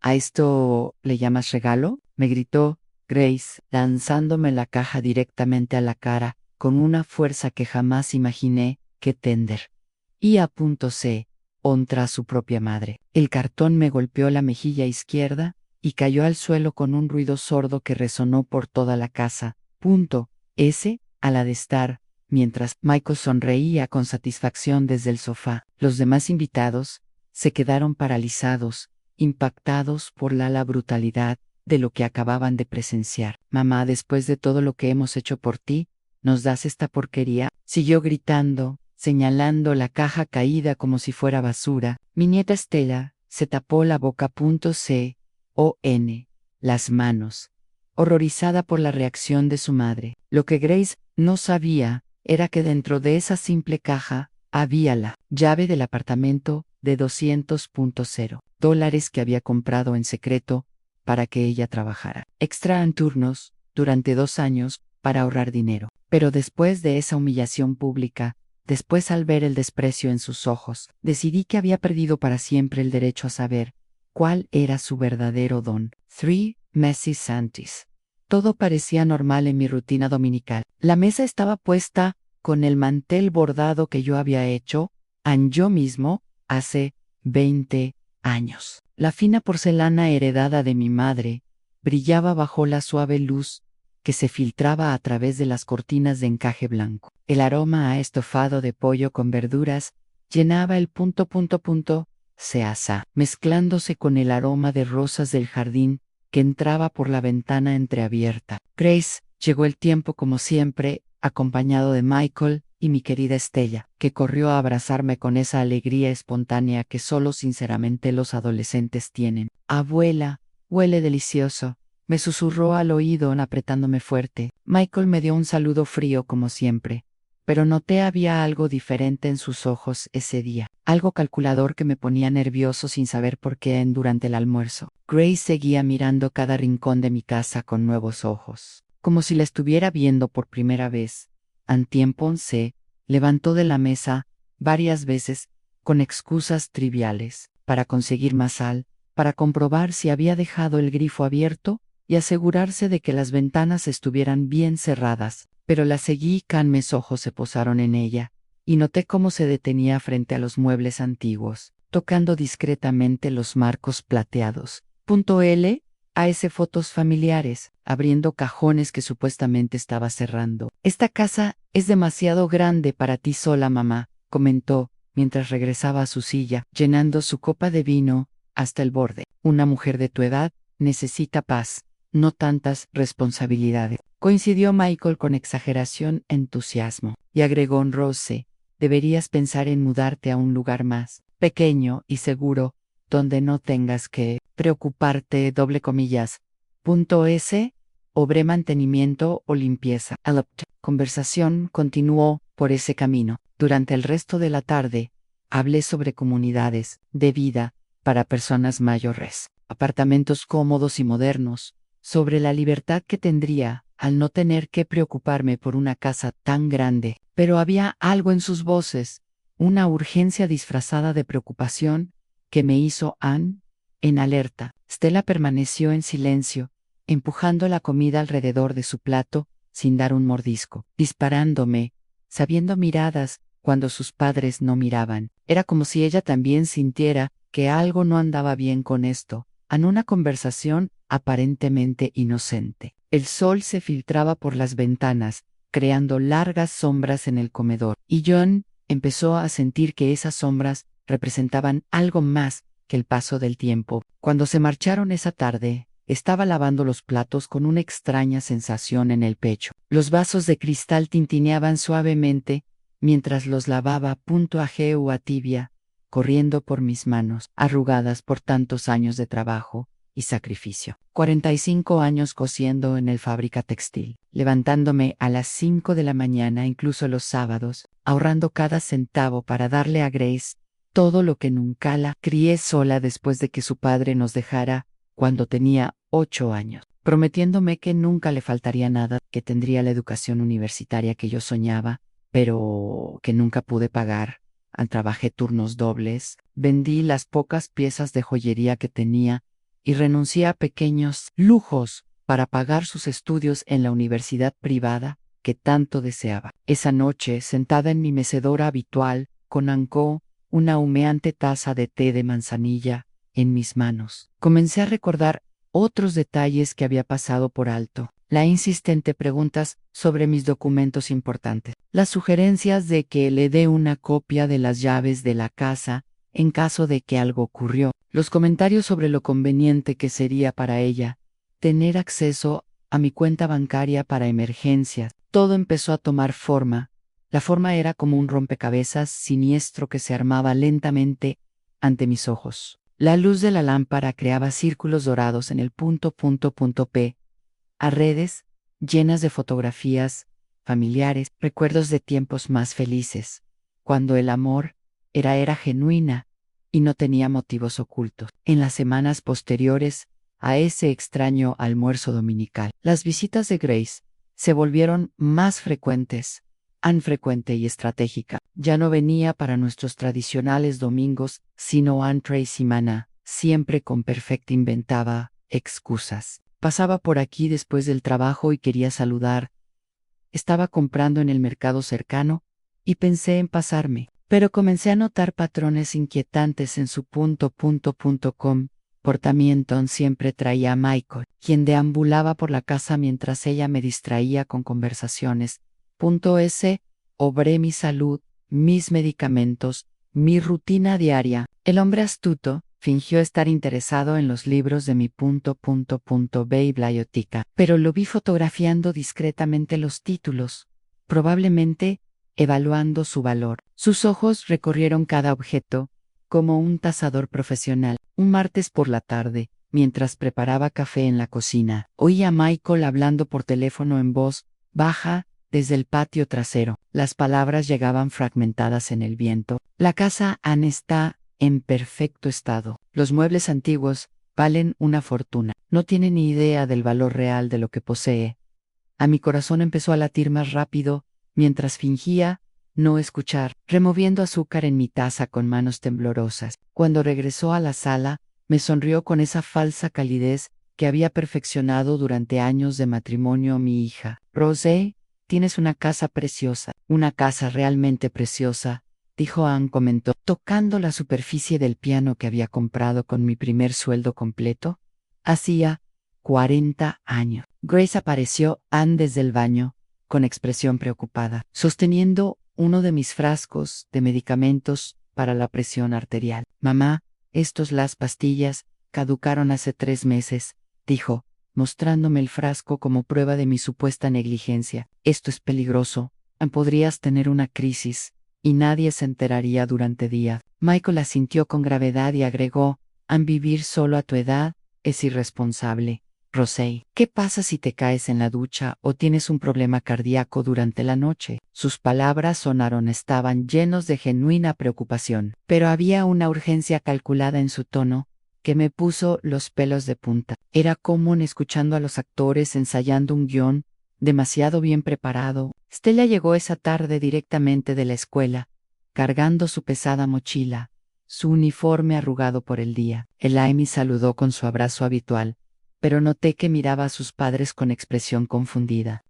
¿A esto le llamas regalo?, me gritó Grace, lanzándome la caja directamente a la cara, con una fuerza que jamás imaginé que tender. Y a punto se contra su propia madre. El cartón me golpeó la mejilla izquierda y cayó al suelo con un ruido sordo que resonó por toda la casa. A la de estar, mientras Michael sonreía con satisfacción desde el sofá. Los demás invitados se quedaron paralizados, impactados por la brutalidad de lo que acababan de presenciar. Mamá, después de todo lo que hemos hecho por ti, ¿nos das esta porquería?, siguió gritando, señalando la caja caída como si fuera basura. Mi nieta Estela se tapó la boca. Las manos, horrorizada por la reacción de su madre. Lo que Grace no sabía era que dentro de esa simple caja había la llave del apartamento de $200,000 que había comprado en secreto para que ella trabajara extra en turnos durante 2 años para ahorrar dinero. Pero después de esa humillación pública, después al ver el desprecio en sus ojos, decidí que había perdido para siempre el derecho a saber cuál era su verdadero don. 3 meses antes. Todo parecía normal en mi rutina dominical. La mesa estaba puesta con el mantel bordado que yo había hecho yo mismo hace 20 años. La fina porcelana heredada de mi madre brillaba bajo la suave luz que se filtraba a través de las cortinas de encaje blanco. El aroma a estofado de pollo con verduras llenaba el mezclándose con el aroma de rosas del jardín que entraba por la ventana entreabierta. Grace llegó el tiempo como siempre, acompañado de Michael y mi querida Estella, que corrió a abrazarme con esa alegría espontánea que solo sinceramente los adolescentes tienen. Abuela, huele delicioso, me susurró al oído apretándome fuerte. Michael me dio un saludo frío como siempre, pero noté había algo diferente en sus ojos ese día, algo calculador que me ponía nervioso sin saber por qué durante el almuerzo. Grace seguía mirando cada rincón de mi casa con nuevos ojos, como si la estuviera viendo por primera vez. Antien se levantó de la mesa varias veces con excusas triviales, para conseguir más sal, para comprobar si había dejado el grifo abierto y asegurarse de que las ventanas estuvieran bien cerradas. Pero la seguí mis ojos se posaron en ella, y noté cómo se detenía frente a los muebles antiguos, tocando discretamente los marcos plateados. Fotos familiares, abriendo cajones que supuestamente estaba cerrando. Esta casa es demasiado grande para ti sola, mamá, comentó, mientras regresaba a su silla, llenando su copa de vino hasta el borde. Una mujer de tu edad necesita paz, no tantas responsabilidades. Coincidió Michael con exageración entusiasmo, y agregó Rose, deberías pensar en mudarte a un lugar más pequeño y seguro, donde no tengas que preocuparte, obre mantenimiento o limpieza. La conversación continuó por ese camino. Durante el resto de la tarde, hablé sobre comunidades de vida para personas mayores, apartamentos cómodos y modernos, sobre la libertad que tendría al no tener que preocuparme por una casa tan grande. Pero había algo en sus voces, una urgencia disfrazada de preocupación, que me hizo en alerta. Stella permaneció en silencio, empujando la comida alrededor de su plato, sin dar un mordisco, disparándome, sabiendo miradas cuando sus padres no miraban. Era como si ella también sintiera que algo no andaba bien con esto, en una conversación aparentemente inocente. El sol se filtraba por las ventanas, creando largas sombras en el comedor, y John empezó a sentir que esas sombras representaban algo más que el paso del tiempo. Cuando se marcharon esa tarde, estaba lavando los platos con una extraña sensación en el pecho. Los vasos de cristal tintineaban suavemente mientras los lavaba. A tibia, corriendo por mis manos, arrugadas por tantos años de trabajo y sacrificio. 45 años cosiendo en el fábrica textil, levantándome a las 5 de la mañana incluso los sábados, ahorrando cada centavo para darle a Grace todo lo que nunca la crié sola después de que su padre nos dejara cuando tenía 8 años, prometiéndome que nunca le faltaría nada, que tendría la educación universitaria que yo soñaba, pero que nunca pude pagar. Trabajé turnos dobles, vendí las pocas piezas de joyería que tenía y renuncié a pequeños lujos para pagar sus estudios en la universidad privada que tanto deseaba. Esa noche, sentada en mi mecedora habitual, con una humeante taza de té de manzanilla en mis manos, comencé a recordar otros detalles que había pasado por alto. La insistente preguntas sobre mis documentos importantes, las sugerencias de que le dé una copia de las llaves de la casa en caso de que algo ocurrió, los comentarios sobre lo conveniente que sería para ella tener acceso a mi cuenta bancaria para emergencias. Todo empezó a tomar forma. La forma era como un rompecabezas siniestro que se armaba lentamente ante mis ojos. La luz de la lámpara creaba círculos dorados en el P, a redes llenas de fotografías familiares, recuerdos de tiempos más felices, cuando el amor era genuina y no tenía motivos ocultos. En las semanas posteriores a ese extraño almuerzo dominical, las visitas de Grace se volvieron más frecuentes, tan frecuente y estratégica. Ya no venía para nuestros tradicionales domingos, sino entre semana, siempre con perfecta inventaba excusas. Pasaba por aquí después del trabajo y quería saludar. Estaba comprando en el mercado cercano y pensé en pasarme, pero comencé a notar patrones inquietantes en su comportamiento. Siempre traía a Michael, quien deambulaba por la casa mientras ella me distraía con conversaciones. Obré mi salud, mis medicamentos, mi rutina diaria. El hombre astuto fingió estar interesado en los libros de mi biblioteca, pero lo vi fotografiando discretamente los títulos, probablemente evaluando su valor. Sus ojos recorrieron cada objeto, como un tasador profesional. Un martes por la tarde, mientras preparaba café en la cocina, oí a Michael hablando por teléfono en voz baja desde el patio trasero. Las palabras llegaban fragmentadas en el viento. La casa Anne está en perfecto estado. Los muebles antiguos valen una fortuna. No tiene ni idea del valor real de lo que posee. A mi corazón empezó a latir más rápido mientras fingía no escuchar, removiendo azúcar en mi taza con manos temblorosas. Cuando regresó a la sala, me sonrió con esa falsa calidez que había perfeccionado durante años de matrimonio mi hija. Rosé, tienes una casa preciosa, una casa realmente preciosa, dijo Anne, comentó, tocando la superficie del piano que había comprado con mi primer sueldo completo. Hacía 40 años. Grace apareció Anne desde el baño, con expresión preocupada, sosteniendo uno de mis frascos de medicamentos para la presión arterial. Mamá, las pastillas caducaron hace 3 meses, dijo, mostrándome el frasco como prueba de mi supuesta negligencia. Esto es peligroso. Podrías tener una crisis, y nadie se enteraría durante días. Michael asintió con gravedad y agregó, vivir solo a tu edad es irresponsable. Rosé, ¿qué pasa si te caes en la ducha o tienes un problema cardíaco durante la noche? Sus palabras estaban llenos de genuina preocupación, pero había una urgencia calculada en su tono que me puso los pelos de punta. Era común escuchando a los actores ensayando un guión demasiado bien preparado. Stella llegó esa tarde directamente de la escuela, cargando su pesada mochila, su uniforme arrugado por el día. Elaine saludó con su abrazo habitual, pero noté que miraba a sus padres con expresión confundida.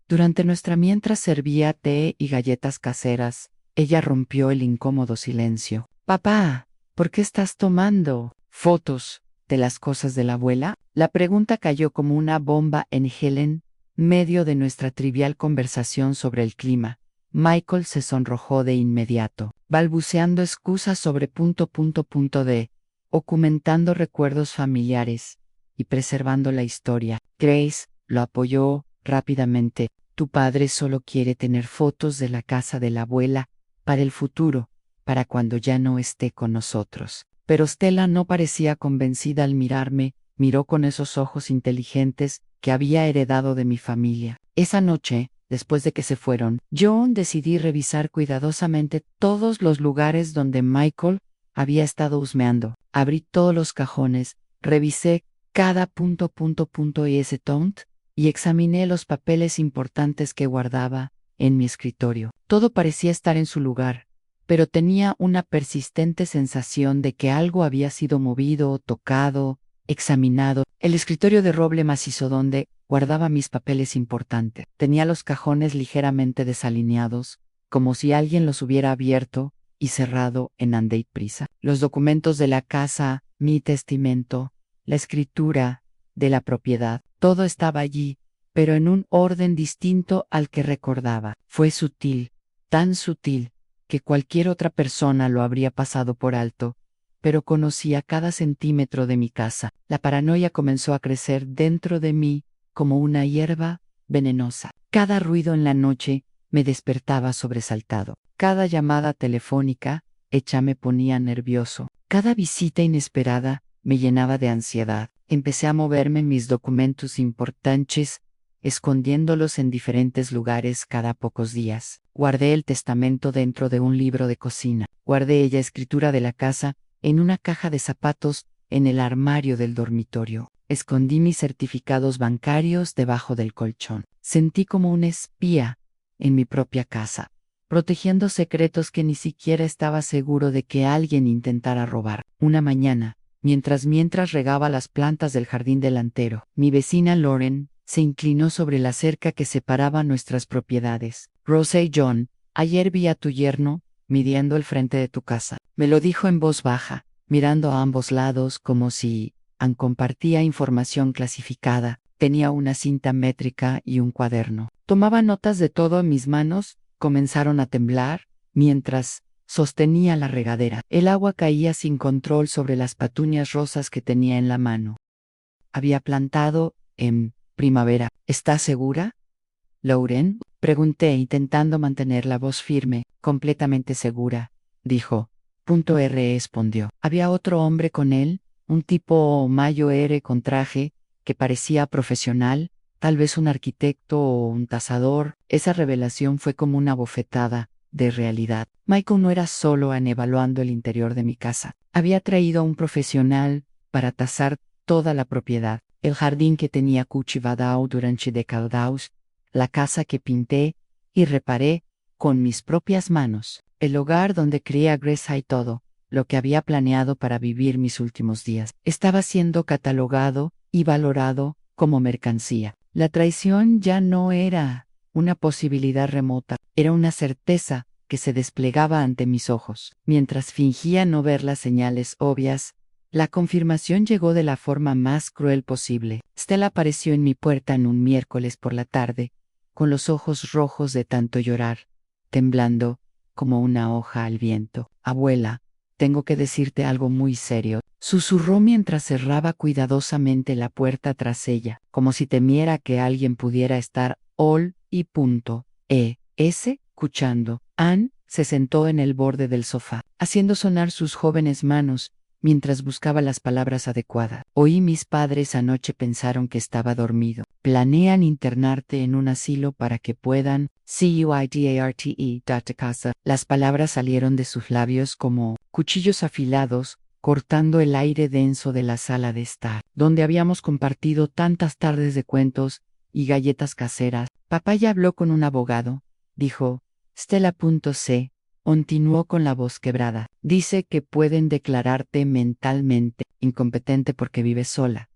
Mientras servía té y galletas caseras, ella rompió el incómodo silencio. Papá, ¿por qué estás tomando fotos de las cosas de la abuela? La pregunta cayó como una bomba en Helen, medio de nuestra trivial conversación sobre el clima. Michael se sonrojó de inmediato, balbuceando excusas sobre documentando recuerdos familiares y preservando la historia. Grace lo apoyó rápidamente. Tu padre solo quiere tener fotos de la casa de la abuela para el futuro, para cuando ya no esté con nosotros. Pero Stella no parecía convencida al mirarme, miró con esos ojos inteligentes que había heredado de mi familia. Esa noche, después de que se fueron, yo decidí revisar cuidadosamente todos los lugares donde Michael había estado husmeando. Abrí todos los cajones, revisé cada y examiné los papeles importantes que guardaba en mi escritorio. Todo parecía estar en su lugar, pero tenía una persistente sensación de que algo había sido movido, tocado, examinado. El escritorio de roble macizo donde guardaba mis papeles importantes. Tenía los cajones ligeramente desalineados, como si alguien los hubiera abierto y cerrado en andeit prisa. Los documentos de la casa, mi testamento, la escritura de la propiedad, todo estaba allí, pero en un orden distinto al que recordaba. Fue sutil, tan sutil, que cualquier otra persona lo habría pasado por alto, pero conocía cada centímetro de mi casa. La paranoia comenzó a crecer dentro de mí como una hierba venenosa. Cada ruido en la noche me despertaba sobresaltado. Cada llamada telefónica hecha me ponía nervioso. Cada visita inesperada me llenaba de ansiedad. Empecé a moverme mis documentos importantes, escondiéndolos en diferentes lugares cada pocos días. Guardé el testamento dentro de un libro de cocina. Guardé la escritura de la casa en una caja de zapatos en el armario del dormitorio. Escondí mis certificados bancarios debajo del colchón. Sentí como un espía en mi propia casa, protegiendo secretos que ni siquiera estaba seguro de que alguien intentara robar. Una mañana, mientras regaba las plantas del jardín delantero, mi vecina Lauren se inclinó sobre la cerca que separaba nuestras propiedades. Rosa y John, ayer vi a tu yerno midiendo el frente de tu casa. Me lo dijo en voz baja, mirando a ambos lados como si compartía información clasificada. Tenía una cinta métrica y un cuaderno. Tomaba notas de todo en mis manos, comenzaron a temblar, mientras sostenía la regadera. El agua caía sin control sobre las petunias rosas que tenía en la mano. Había plantado en primavera. ¿Estás segura, Lauren? Pregunté, intentando mantener la voz firme. Completamente segura, dijo. Respondió. Había otro hombre con él, un tipo mayor con traje, que parecía profesional, tal vez un arquitecto o un tasador. Esa revelación fue como una bofetada de realidad. Michael no era solo evaluando el interior de mi casa. Había traído a un profesional para tasar toda la propiedad. El jardín que tenía cultivado durante décadas, la casa que pinté y reparé con mis propias manos, el hogar donde crié a Grace y todo lo que había planeado para vivir mis últimos días, estaba siendo catalogado y valorado como mercancía. La traición ya no era una posibilidad remota, era una certeza que se desplegaba ante mis ojos. Mientras fingía no ver las señales obvias, la confirmación llegó de la forma más cruel posible. Stella apareció en mi puerta en un miércoles por la tarde, con los ojos rojos de tanto llorar, temblando como una hoja al viento. Abuela, tengo que decirte algo muy serio, susurró mientras cerraba cuidadosamente la puerta tras ella, como si temiera que alguien pudiera estar escuchando. Anne se sentó en el borde del sofá, haciendo sonar sus jóvenes manos, mientras buscaba las palabras adecuadas. Oí mis padres anoche pensaron que estaba dormido. Planean internarte en un asilo para que puedan casa. Las palabras salieron de sus labios como cuchillos afilados, cortando el aire denso de la sala de estar, donde habíamos compartido tantas tardes de cuentos y galletas caseras. Papá ya habló con un abogado, dijo Stella.c. Continuó con la voz quebrada. Dice que pueden declararte mentalmente incompetente porque vives sola.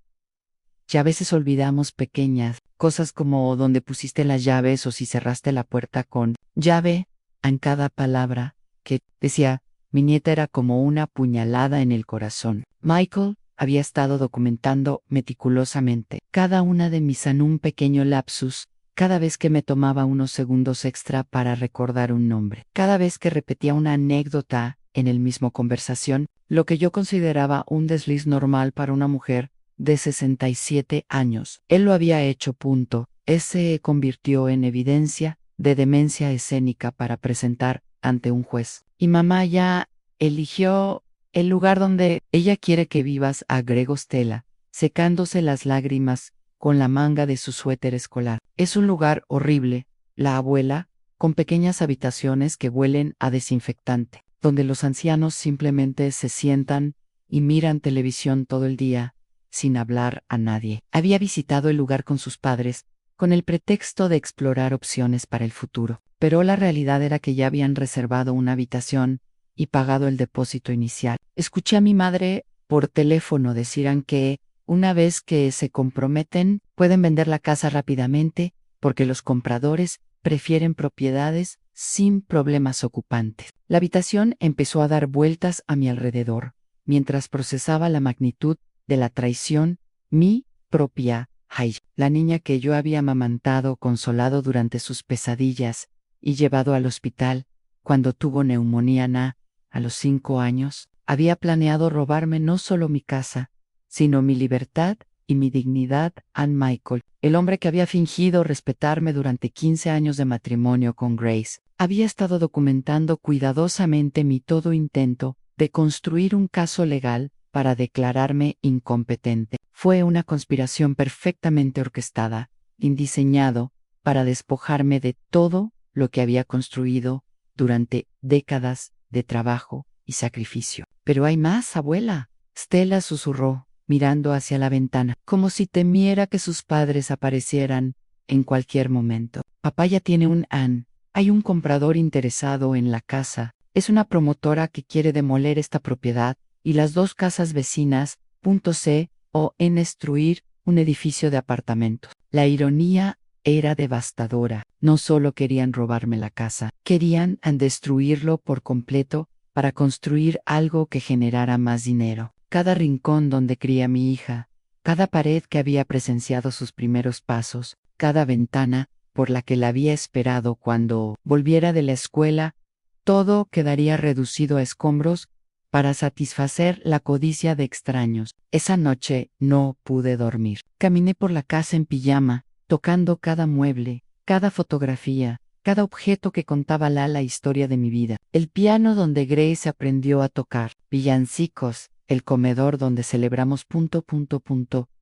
Ya a veces olvidamos pequeñas cosas como dónde pusiste las llaves o si cerraste la puerta con llave en cada palabra que decía. Mi nieta era como una puñalada en el corazón. Michael había estado documentando meticulosamente cada una de mis en un pequeño lapsus, cada vez que me tomaba unos segundos extra para recordar un nombre, cada vez que repetía una anécdota en el mismo conversación, lo que yo consideraba un desliz normal para una mujer de 67 años. Él lo había hecho. Se convirtió en evidencia de demencia escénica para presentar ante un juez. Y mamá ya eligió el lugar donde ella quiere que vivas, agregó Stella, secándose las lágrimas con la manga de su suéter escolar. Es un lugar horrible, la abuela, con pequeñas habitaciones que huelen a desinfectante, donde los ancianos simplemente se sientan y miran televisión todo el día, sin hablar a nadie. Había visitado el lugar con sus padres, con el pretexto de explorar opciones para el futuro, pero la realidad era que ya habían reservado una habitación y pagado el depósito inicial. Escuché a mi madre por teléfono decir que Una vez que se comprometen, pueden vender la casa rápidamente porque los compradores prefieren propiedades sin problemas ocupantes. La habitación empezó a dar vueltas a mi alrededor, mientras procesaba la magnitud de la traición, mi propia Hai, la niña que yo había amamantado, consolado durante sus pesadillas y llevado al hospital cuando tuvo neumonía a los 5 años, había planeado robarme no solo mi casa, sino mi libertad y mi dignidad. Ann Michael, el hombre que había fingido respetarme durante 15 años de matrimonio con Grace, había estado documentando cuidadosamente mi todo intento de construir un caso legal para declararme incompetente. Fue una conspiración perfectamente orquestada y diseñado para despojarme de todo lo que había construido durante décadas de trabajo y sacrificio. Pero hay más, abuela. Stella susurró, mirando hacia la ventana, como si temiera que sus padres aparecieran en cualquier momento. Papá ya tiene un Ann. Hay un comprador interesado en la casa. Es una promotora que quiere demoler esta propiedad y las 2 casas vecinas, C o en destruir un edificio de apartamentos. La ironía era devastadora. No solo querían robarme la casa, querían destruirlo por completo para construir algo que generara más dinero. Cada rincón donde cría mi hija, cada pared que había presenciado sus primeros pasos, cada ventana por la que la había esperado cuando volviera de la escuela, todo quedaría reducido a escombros para satisfacer la codicia de extraños. Esa noche no pude dormir. Caminé por la casa en pijama, tocando cada mueble, cada fotografía, cada objeto que contaba la historia de mi vida. El piano donde Grace aprendió a tocar, villancicos, el comedor donde celebramos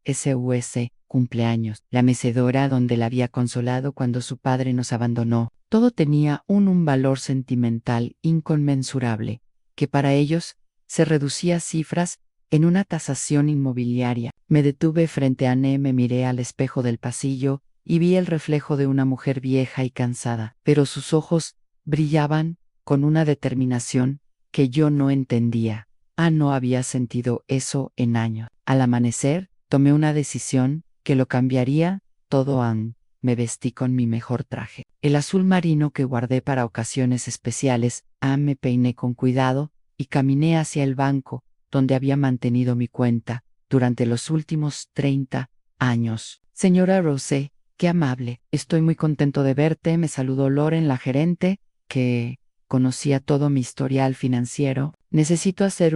SUS cumpleaños, la mecedora donde la había consolado cuando su padre nos abandonó. Todo tenía un valor sentimental inconmensurable, que para ellos se reducía a cifras en una tasación inmobiliaria. Me detuve frente a Anne, me miré al espejo del pasillo y vi el reflejo de una mujer vieja y cansada, pero sus ojos brillaban con una determinación que yo no entendía. No había sentido eso en años. Al amanecer, tomé una decisión que lo cambiaría todo. Me vestí con mi mejor traje, el azul marino que guardé para ocasiones especiales. Me peiné con cuidado y caminé hacia el banco donde había mantenido mi cuenta durante los últimos 30 años. Señora Rose, qué amable. Estoy muy contento de verte, me saludó Lauren, la gerente, que conocía todo mi historial financiero. Necesito hacer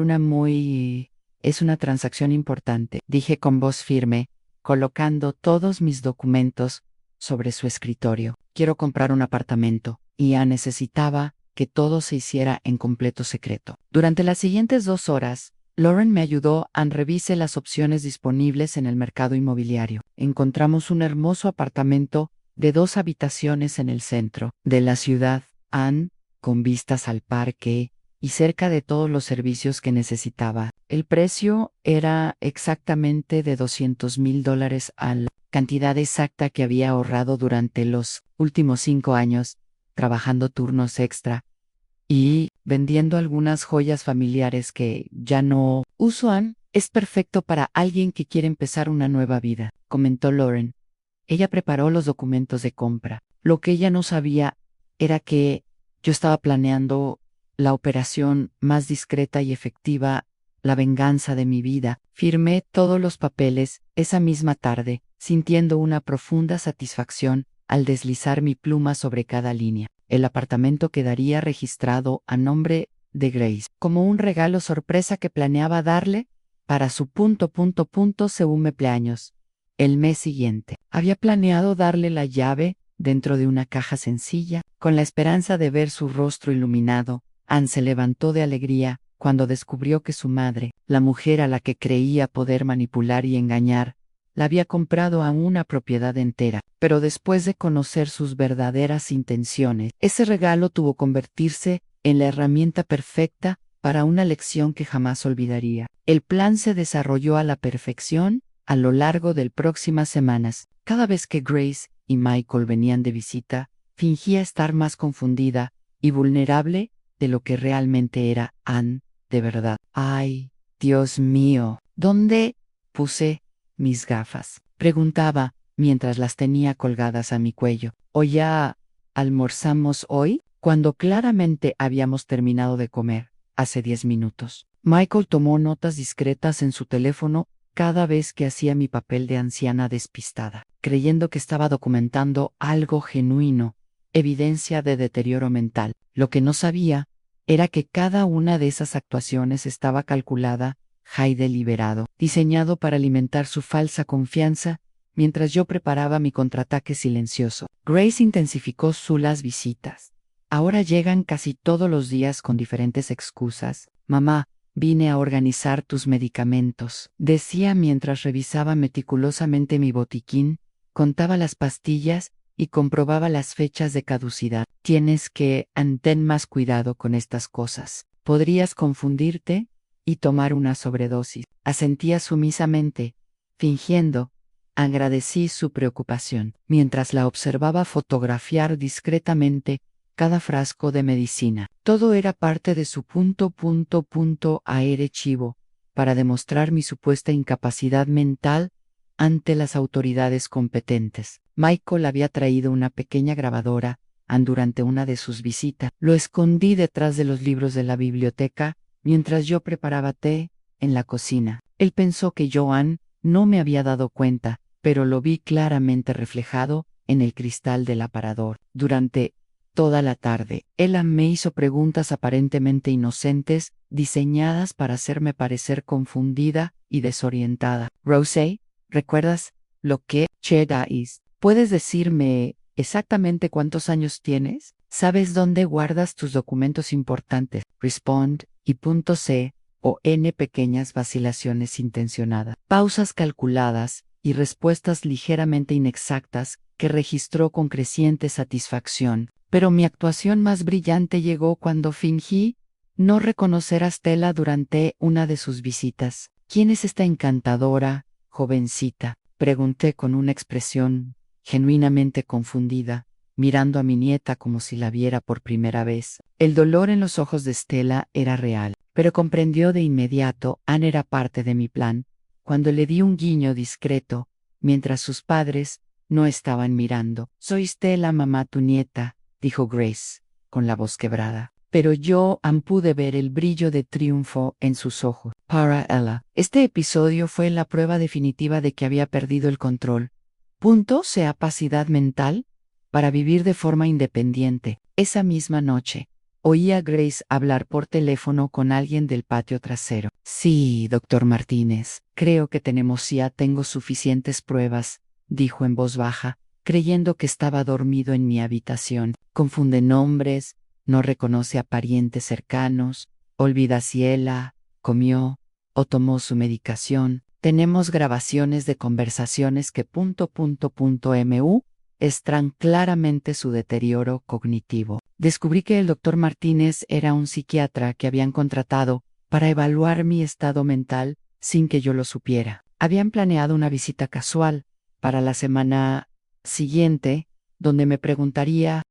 es una transacción importante, dije con voz firme, colocando todos mis documentos sobre su escritorio. Quiero comprar un apartamento, y ya necesitaba que todo se hiciera en completo secreto. Durante las siguientes 2 horas, Lauren me ayudó a revisar las opciones disponibles en el mercado inmobiliario. Encontramos un hermoso apartamento de 2 habitaciones en el centro de la ciudad, con vistas al parque y cerca de todos los servicios que necesitaba. El precio era exactamente de $200,000 al cantidad exacta que había ahorrado durante los últimos 5 años, trabajando turnos extra y vendiendo algunas joyas familiares que ya no uso. Es perfecto para alguien que quiere empezar una nueva vida, comentó Lauren. Ella preparó los documentos de compra. Lo que ella no sabía era que yo estaba planeando la operación más discreta y efectiva, la venganza de mi vida. Firmé todos los papeles esa misma tarde, sintiendo una profunda satisfacción al deslizar mi pluma sobre cada línea. El apartamento quedaría registrado a nombre de Grace, como un regalo sorpresa que planeaba darle para su según cumpleaños. El mes siguiente, había planeado darle la llave dentro de una caja sencilla, con la esperanza de ver su rostro iluminado. Ann se levantó de alegría cuando descubrió que su madre, la mujer a la que creía poder manipular y engañar, la había comprado a una propiedad entera. Pero después de conocer sus verdaderas intenciones, ese regalo tuvo que convertirse en la herramienta perfecta para una lección que jamás olvidaría. El plan se desarrolló a la perfección a lo largo de las próximas semanas. Cada vez que Grace y Michael venían de visita, fingía estar más confundida y vulnerable de lo que realmente era Ann de verdad. ¡Ay, Dios mío! ¿Dónde puse mis gafas? Preguntaba, mientras las tenía colgadas a mi cuello. ¿O ya almorzamos hoy? Cuando claramente habíamos terminado de comer, hace 10 minutos. Michael tomó notas discretas en su teléfono cada vez que hacía mi papel de anciana despistada, creyendo que estaba documentando algo genuino, evidencia de deterioro mental. Lo que no sabía era que cada una de esas actuaciones estaba calculada y deliberado, diseñado para alimentar su falsa confianza mientras yo preparaba mi contraataque silencioso. Grace intensificó las visitas. Ahora llegan casi todos los días con diferentes excusas. Mamá, vine a organizar tus medicamentos, decía mientras revisaba meticulosamente mi botiquín, contaba las pastillas y comprobaba las fechas de caducidad. Tienes que ten más cuidado con estas cosas. Podrías confundirte y tomar una sobredosis. Asentía sumisamente, fingiendo. Agradecí su preocupación, mientras la observaba fotografiar discretamente cada frasco de medicina. Todo era parte de su archivo, para demostrar mi supuesta incapacidad mental ante las autoridades competentes. Michael había traído una pequeña grabadora durante una de sus visitas. Lo escondí detrás de los libros de la biblioteca mientras yo preparaba té en la cocina. Él pensó que Joan no me había dado cuenta, pero lo vi claramente reflejado en el cristal del aparador. Durante toda la tarde, Ella me hizo preguntas aparentemente inocentes, diseñadas para hacerme parecer confundida y desorientada. Rose, ¿recuerdas lo que Cheda es? ¿Puedes decirme exactamente cuántos años tienes? ¿Sabes dónde guardas tus documentos importantes? Respond y C o N pequeñas vacilaciones intencionadas. Pausas calculadas y respuestas ligeramente inexactas que registró con creciente satisfacción. Pero mi actuación más brillante llegó cuando fingí no reconocer a Stella durante una de sus visitas. ¿Quién es esta encantadora jovencita? Pregunté con una expresión genuinamente confundida, mirando a mi nieta como si la viera por primera vez. El dolor en los ojos de Stella era real, pero comprendió de inmediato, Anne era parte de mi plan, cuando le di un guiño discreto, mientras sus padres no estaban mirando. Soy Stella, mamá, tu nieta, dijo Grace, con la voz quebrada. Pero yo pude ver el brillo de triunfo en sus ojos. Para Ella, este episodio fue la prueba definitiva de que había perdido el control. Capacidad mental para vivir de forma independiente. Esa misma noche, oí a Grace hablar por teléfono con alguien del patio trasero. Sí, doctor Martínez, creo que tengo suficientes pruebas, dijo en voz baja, creyendo que estaba dormido en mi habitación. Confunde nombres, no reconoce a parientes cercanos, olvida si ella comió o tomó su medicación. Tenemos grabaciones de conversaciones que muestran claramente su deterioro cognitivo. Descubrí que el doctor Martínez era un psiquiatra que habían contratado para evaluar mi estado mental sin que yo lo supiera. Habían planeado una visita casual para la semana siguiente, donde me preguntaría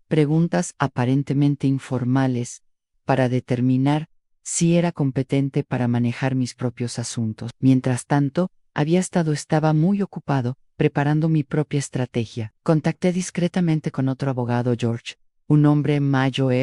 preguntas aparentemente informales para determinar si era competente para manejar mis propios asuntos. Mientras tanto, estaba muy ocupado preparando mi propia estrategia. Contacté discretamente con otro abogado, George, un hombre mayor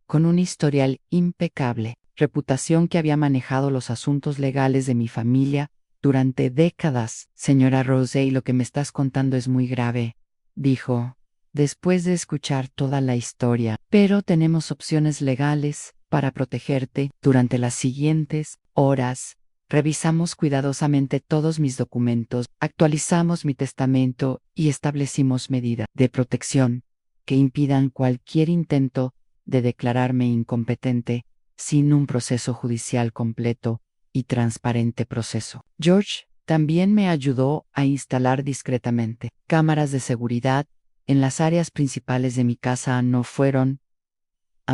con un historial impecable, reputación que había manejado los asuntos legales de mi familia durante décadas. Señora Rose, lo que me estás contando es muy grave, dijo, después de escuchar toda la historia. Pero tenemos opciones legales para protegerte. Durante las siguientes horas, revisamos cuidadosamente todos mis documentos, actualizamos mi testamento y establecimos medidas de protección que impidan cualquier intento de declararme incompetente sin un proceso judicial completo y transparente proceso. George también me ayudó a instalar discretamente cámaras de seguridad en las áreas principales de mi casa. No fueron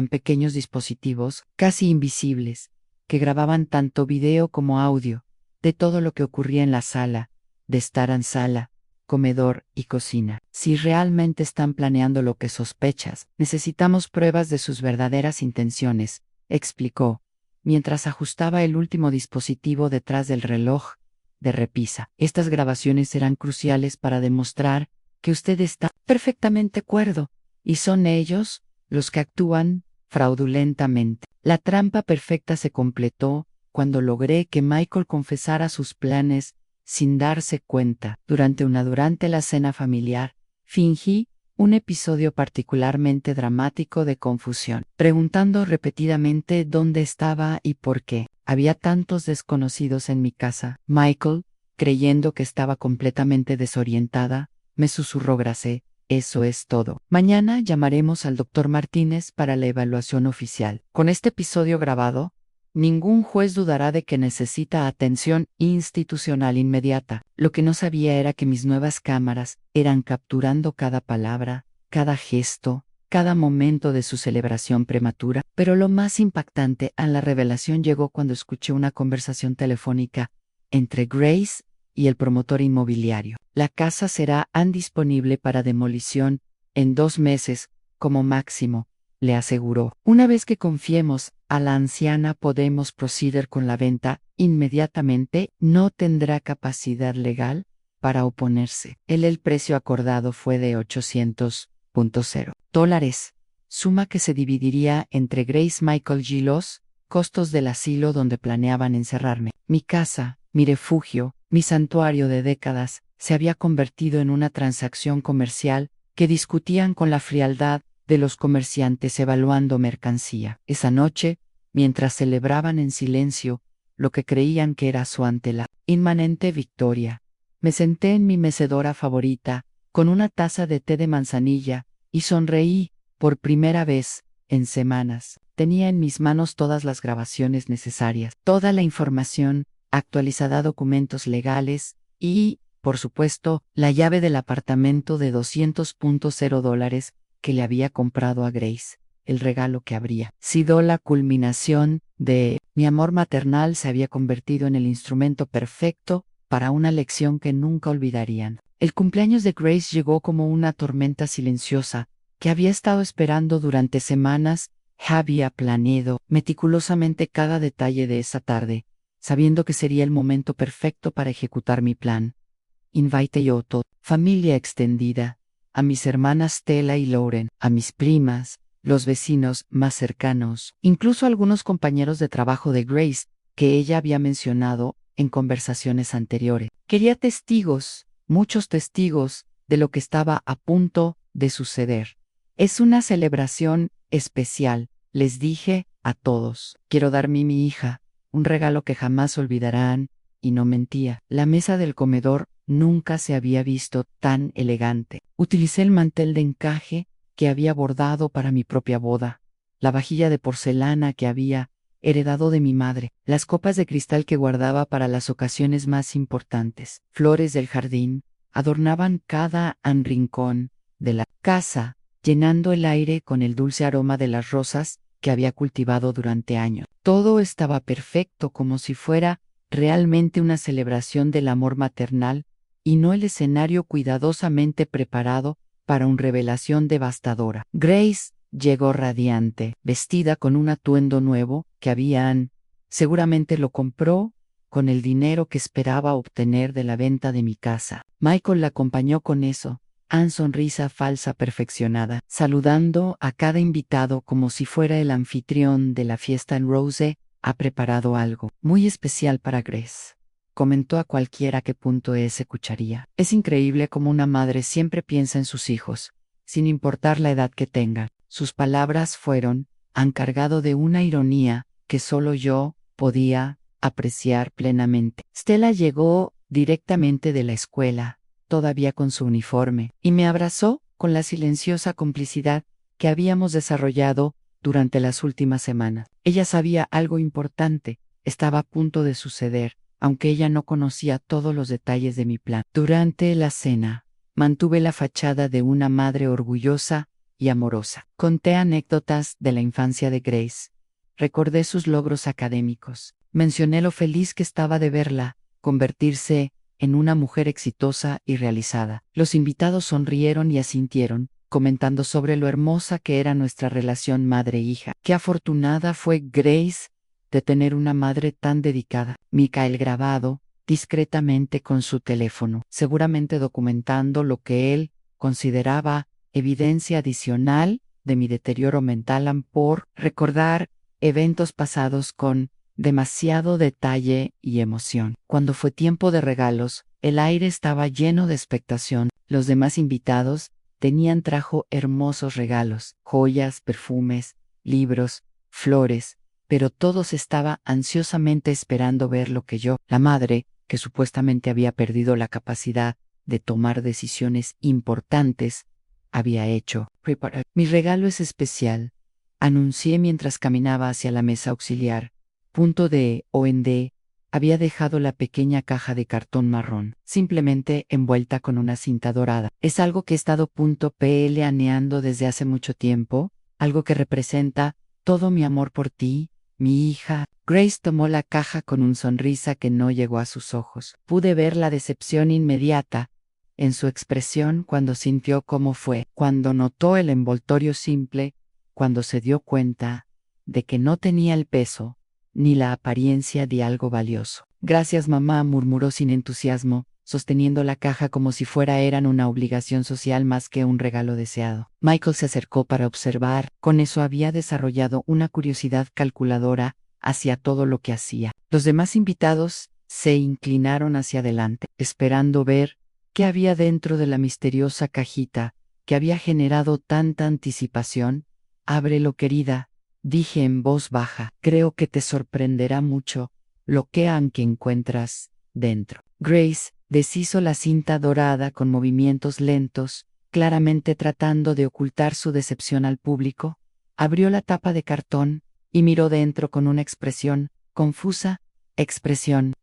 pequeños dispositivos casi invisibles que grababan tanto video como audio de todo lo que ocurría en la sala, de estar en sala, comedor y cocina. Si realmente están planeando lo que sospechas, necesitamos pruebas de sus verdaderas intenciones, explicó, mientras ajustaba el último dispositivo detrás del reloj de repisa. Estas grabaciones serán cruciales para demostrar que usted está perfectamente cuerdo, y son ellos los que actúan fraudulentamente. La trampa perfecta se completó cuando logré que Michael confesara sus planes sin darse cuenta. Durante la cena familiar, fingí un episodio particularmente dramático de confusión, preguntando repetidamente dónde estaba y por qué. Había tantos desconocidos en mi casa. Michael, creyendo que estaba completamente desorientada, me susurró gracé. Eso es todo. Mañana llamaremos al doctor Martínez para la evaluación oficial. Con este episodio grabado, ningún juez dudará de que necesita atención institucional inmediata. Lo que no sabía era que mis nuevas cámaras eran capturando cada palabra, cada gesto, cada momento de su celebración prematura. Pero lo más impactante a la revelación llegó cuando escuché una conversación telefónica entre Grace y el promotor inmobiliario. La casa será disponible para demolición en 2 meses, como máximo, le aseguró. Una vez que confiemos a la anciana podemos proceder con la venta inmediatamente. No tendrá capacidad legal para oponerse. El precio acordado fue de $800,000, suma que se dividiría entre Grace Michael y los costos del asilo donde planeaban encerrarme. Mi casa, mi refugio, mi santuario de décadas, se había convertido en una transacción comercial que discutían con la frialdad de los comerciantes evaluando mercancía. Esa noche, mientras celebraban en silencio lo que creían que era su ante la inmanente victoria, me senté en mi mecedora favorita, con una taza de té de manzanilla, y sonreí por primera vez en semanas. Tenía en mis manos todas las grabaciones necesarias, toda la información actualizada, documentos legales y, por supuesto, la llave del apartamento de $200,000 que le había comprado a Grace, el regalo que habría sido la culminación de mi amor maternal. Se había convertido en el instrumento perfecto para una lección que nunca olvidarían. El cumpleaños de Grace llegó como una tormenta silenciosa que había estado esperando durante semanas. Había planeado meticulosamente cada detalle de esa tarde, sabiendo que sería el momento perfecto para ejecutar mi plan. Invité yo todo, familia extendida, a mis hermanas Stella y Lauren, a mis primas, los vecinos más cercanos, incluso algunos compañeros de trabajo de Grace, que ella había mencionado en conversaciones anteriores. Quería testigos, muchos testigos, de lo que estaba a punto de suceder. Es una celebración especial, les dije a todos. Quiero darme a mi hija un regalo que jamás olvidarán, y no mentía. La mesa del comedor nunca se había visto tan elegante. Utilicé el mantel de encaje que había bordado para mi propia boda, la vajilla de porcelana que había heredado de mi madre, las copas de cristal que guardaba para las ocasiones más importantes. Flores del jardín adornaban cada rincón de la casa, llenando el aire con el dulce aroma de las rosas que había cultivado durante años. Todo estaba perfecto, como si fuera realmente una celebración del amor maternal y no el escenario cuidadosamente preparado para una revelación devastadora. Grace llegó radiante, vestida con un atuendo nuevo que seguramente lo compró con el dinero que esperaba obtener de la venta de mi casa. Michael la acompañó con eso, sonrisa falsa perfeccionada, saludando a cada invitado como si fuera el anfitrión de la fiesta. En Rose ha preparado algo muy especial para Grace. Comentó a cualquiera qué punto se escucharía. Es increíble cómo una madre siempre piensa en sus hijos, sin importar la edad que tengan. Sus palabras han cargado de una ironía que solo yo podía apreciar plenamente. Stella llegó directamente de la escuela, todavía con su uniforme, y me abrazó con la silenciosa complicidad que habíamos desarrollado durante las últimas semanas. Ella sabía algo importante, estaba a punto de suceder, aunque ella no conocía todos los detalles de mi plan. Durante la cena, mantuve la fachada de una madre orgullosa y amorosa. Conté anécdotas de la infancia de Grace. Recordé sus logros académicos. Mencioné lo feliz que estaba de verla convertirse en una mujer exitosa y realizada. Los invitados sonrieron y asintieron, comentando sobre lo hermosa que era nuestra relación madre-hija. Qué afortunada fue Grace de tener una madre tan dedicada. Michael grabado discretamente con su teléfono, seguramente documentando lo que él consideraba evidencia adicional de mi deterioro mental por recordar eventos pasados con demasiado detalle y emoción. Cuando fue tiempo de regalos, el aire estaba lleno de expectación. Los demás invitados trajo hermosos regalos, joyas, perfumes, libros, flores, pero todos estaban ansiosamente esperando ver lo que yo, la madre, que supuestamente había perdido la capacidad de tomar decisiones importantes, había hecho. Mi regalo es especial, anuncié mientras caminaba hacia la mesa auxiliar. Punto de OND había dejado la pequeña caja de cartón marrón, simplemente envuelta con una cinta dorada. Es algo que he estado planeando desde hace mucho tiempo, algo que representa todo mi amor por ti, mi hija. Grace tomó la caja con una sonrisa que no llegó a sus ojos. Pude ver la decepción inmediata en su expresión cuando sintió cómo fue, cuando notó el envoltorio simple, cuando se dio cuenta de que no tenía el peso ni la apariencia de algo valioso. Gracias, mamá, murmuró sin entusiasmo, sosteniendo la caja como si eran una obligación social más que un regalo deseado. Michael se acercó para observar. Con eso había desarrollado una curiosidad calculadora hacia todo lo que hacía. Los demás invitados se inclinaron hacia adelante, esperando ver qué había dentro de la misteriosa cajita que había generado tanta anticipación. Ábrelo, querida, dije en voz baja. Creo que te sorprenderá mucho lo que encuentras dentro. Grace deshizo la cinta dorada con movimientos lentos, claramente tratando de ocultar su decepción al público. Abrió la tapa de cartón y miró dentro con una expresión confusa.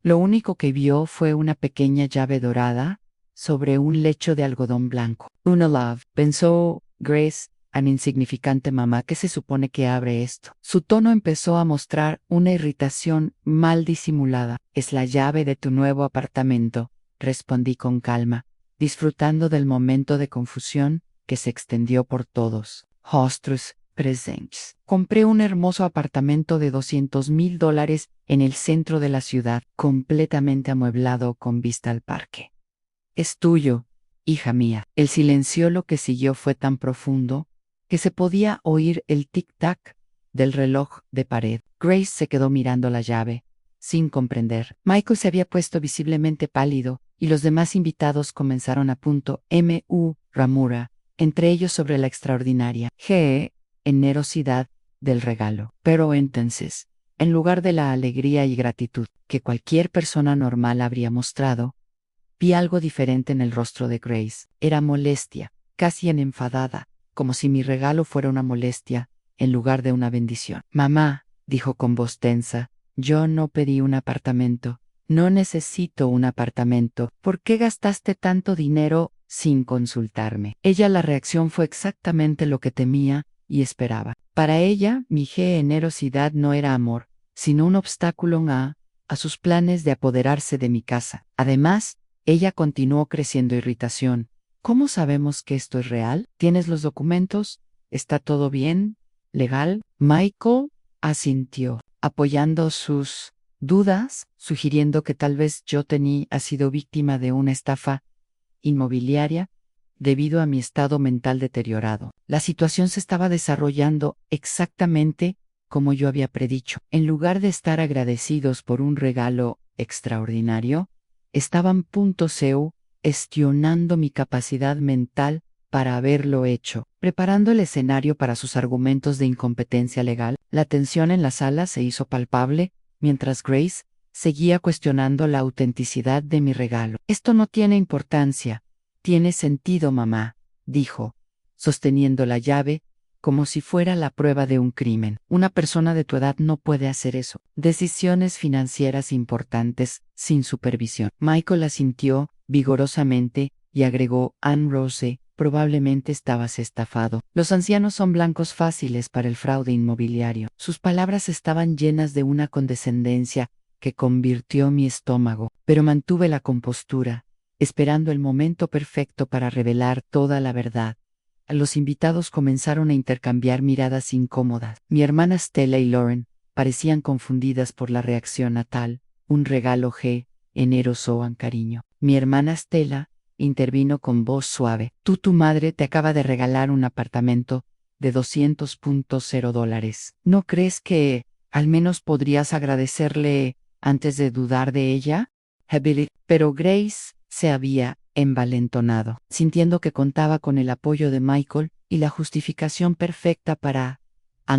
Lo único que vio fue una pequeña llave dorada sobre un lecho de algodón blanco. Una love, pensó Grace, an insignificante mamá que se supone que abre esto. Su tono empezó a mostrar una irritación mal disimulada. Es la llave de tu nuevo apartamento, respondí con calma, disfrutando del momento de confusión que se extendió por todos. Hostrus Presents. Compré un hermoso apartamento de $200,000 en el centro de la ciudad, completamente amueblado con vista al parque. Es tuyo, hija mía. El silencio que siguió fue tan profundo que se podía oír el tic-tac del reloj de pared. Grace se quedó mirando la llave, sin comprender. Michael se había puesto visiblemente pálido, y los demás invitados comenzaron a Ramura, entre ellos sobre la extraordinaria generosidad del regalo. Pero entonces, en lugar de la alegría y gratitud que cualquier persona normal habría mostrado, vi algo diferente en el rostro de Grace. Era molestia, casi enfadada, como si mi regalo fuera una molestia, en lugar de una bendición. Mamá, dijo con voz tensa, yo no pedí un apartamento. No necesito un apartamento. ¿Por qué gastaste tanto dinero sin consultarme? La reacción fue exactamente lo que temía y esperaba. Para ella, mi generosidad no era amor, sino un obstáculo a sus planes de apoderarse de mi casa. Además, ella continuó creciendo irritación. ¿Cómo sabemos que esto es real? ¿Tienes los documentos? ¿Está todo bien? ¿Legal? Michael asintió, apoyando sus dudas, sugiriendo que tal vez yo sido víctima de una estafa inmobiliaria debido a mi estado mental deteriorado. La situación se estaba desarrollando exactamente como yo había predicho. En lugar de estar agradecidos por un regalo extraordinario, estaban gestionando mi capacidad mental para haberlo hecho, preparando el escenario para sus argumentos de incompetencia legal. La tensión en la sala se hizo palpable, mientras Grace seguía cuestionando la autenticidad de mi regalo. Esto no tiene importancia. Tiene sentido, mamá, dijo, sosteniendo la llave, como si fuera la prueba de un crimen. Una persona de tu edad no puede hacer eso. Decisiones financieras importantes sin supervisión. Michael asintió vigorosamente y agregó: Anne Rose, probablemente estabas estafado. Los ancianos son blancos fáciles para el fraude inmobiliario. Sus palabras estaban llenas de una condescendencia que convirtió mi estómago, pero mantuve la compostura, esperando el momento perfecto para revelar toda la verdad. Los invitados comenzaron a intercambiar miradas incómodas. Mi hermana Stella y Lauren parecían confundidas por la reacción a un regalo enero soan cariño. Mi hermana Stella intervino con voz suave. Tu madre te acaba de regalar un apartamento de $200.0. ¿No crees que al menos podrías agradecerle antes de dudar de ella? Pero Grace se había envalentonado, sintiendo que contaba con el apoyo de Michael y la justificación perfecta para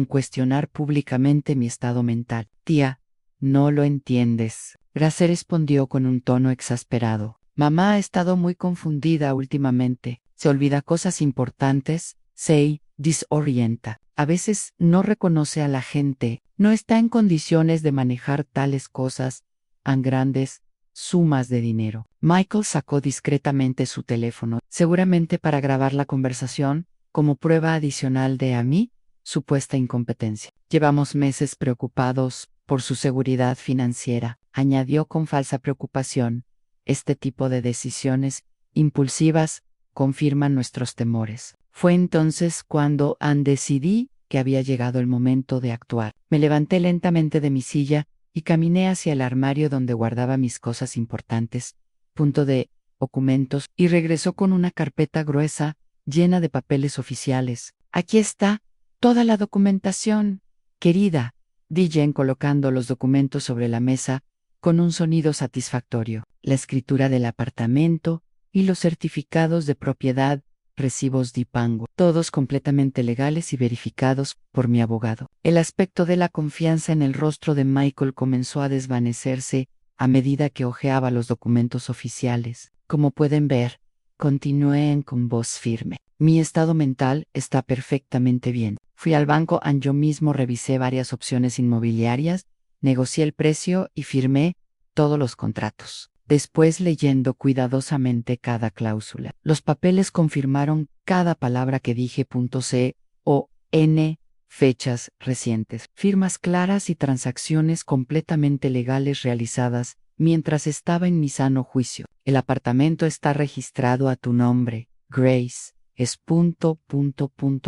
cuestionar públicamente mi estado mental. Tía, no lo entiendes. Grace respondió con un tono exasperado. Mamá ha estado muy confundida últimamente. Se olvida cosas importantes, se desorienta. A veces no reconoce a la gente, no está en condiciones de manejar tales cosas tan grandes sumas de dinero. Michael sacó discretamente su teléfono, seguramente para grabar la conversación, como prueba adicional de a mí, supuesta incompetencia. Llevamos meses preocupados por su seguridad financiera, añadió con falsa preocupación. Este tipo de decisiones impulsivas confirman nuestros temores. Fue entonces cuando decidí que había llegado el momento de actuar. Me levanté lentamente de mi silla y caminé hacia el armario donde guardaba mis cosas importantes, punto de documentos, y regresó con una carpeta gruesa llena de papeles oficiales. Aquí está toda la documentación, querida, di Jen colocando los documentos sobre la mesa con un sonido satisfactorio. La escritura del apartamento y los certificados de propiedad, recibos de pago, todos completamente legales y verificados por mi abogado. El aspecto de la confianza en el rostro de Michael comenzó a desvanecerse a medida que hojeaba los documentos oficiales. Como pueden ver, continué con voz firme. Mi estado mental está perfectamente bien. Fui al banco y yo mismo revisé varias opciones inmobiliarias, negocié el precio y firmé todos los contratos. Después, leyendo cuidadosamente cada cláusula, los papeles confirmaron cada palabra que dije. C-O-N, fechas recientes, firmas claras y transacciones completamente legales realizadas mientras estaba en mi sano juicio. El apartamento está registrado a tu nombre, Grace. Es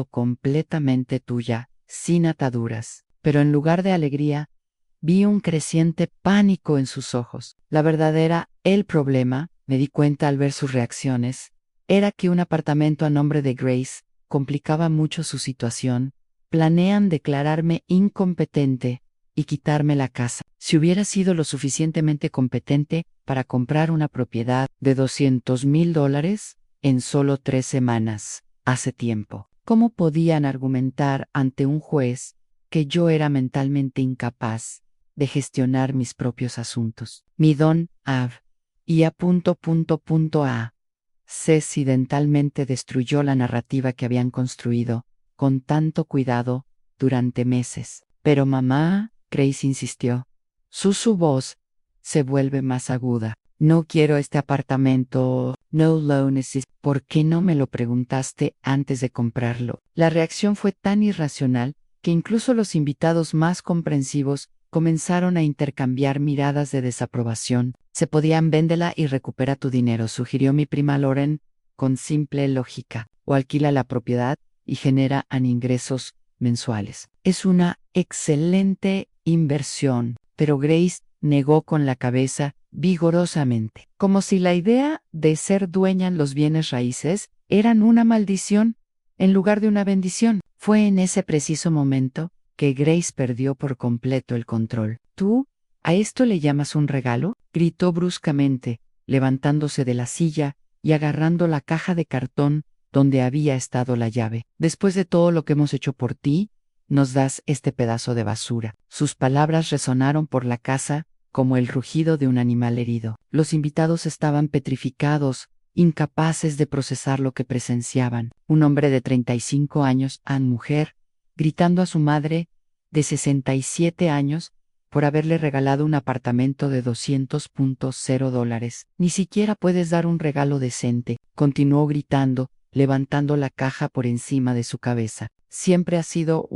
completamente tuya, sin ataduras. Pero en lugar de alegría, vi un creciente pánico en sus ojos. El problema, me di cuenta al ver sus reacciones, era que un apartamento a nombre de Grace complicaba mucho su situación. Planean declararme incompetente y quitarme la casa. Si hubiera sido lo suficientemente competente para comprar una propiedad de $200,000 en solo 3 semanas, hace tiempo, ¿cómo podían argumentar ante un juez que yo era mentalmente incapaz de gestionar mis propios asuntos? Mi don accidentalmente destruyó la narrativa que habían construido con tanto cuidado durante meses. Pero mamá, Grace insistió. Su voz se vuelve más aguda. No quiero este apartamento. No lo necesito. ¿Por qué no me lo preguntaste antes de comprarlo? La reacción fue tan irracional que incluso los invitados más comprensivos comenzaron a intercambiar miradas de desaprobación. Se podían véndela y recupera tu dinero, sugirió mi prima Lauren con simple lógica. O alquila la propiedad y genera ingresos mensuales. Es una excelente inversión, pero Grace negó con la cabeza vigorosamente, como si la idea de ser dueña en los bienes raíces eran una maldición en lugar de una bendición. Fue en ese preciso momento que Grace perdió por completo el control. ¿Tú a esto le llamas un regalo?, gritó bruscamente, levantándose de la silla y agarrando la caja de cartón donde había estado la llave. Después de todo lo que hemos hecho por ti, nos das este pedazo de basura. Sus palabras resonaron por la casa como el rugido de un animal herido. Los invitados estaban petrificados, incapaces de procesar lo que presenciaban. Un hombre de 35 años, mujer, gritando a su madre, de 67 años, por haberle regalado un apartamento de $200,000. Ni siquiera puedes dar un regalo decente, continuó gritando, levantando la caja por encima de su cabeza. Siempre ha sido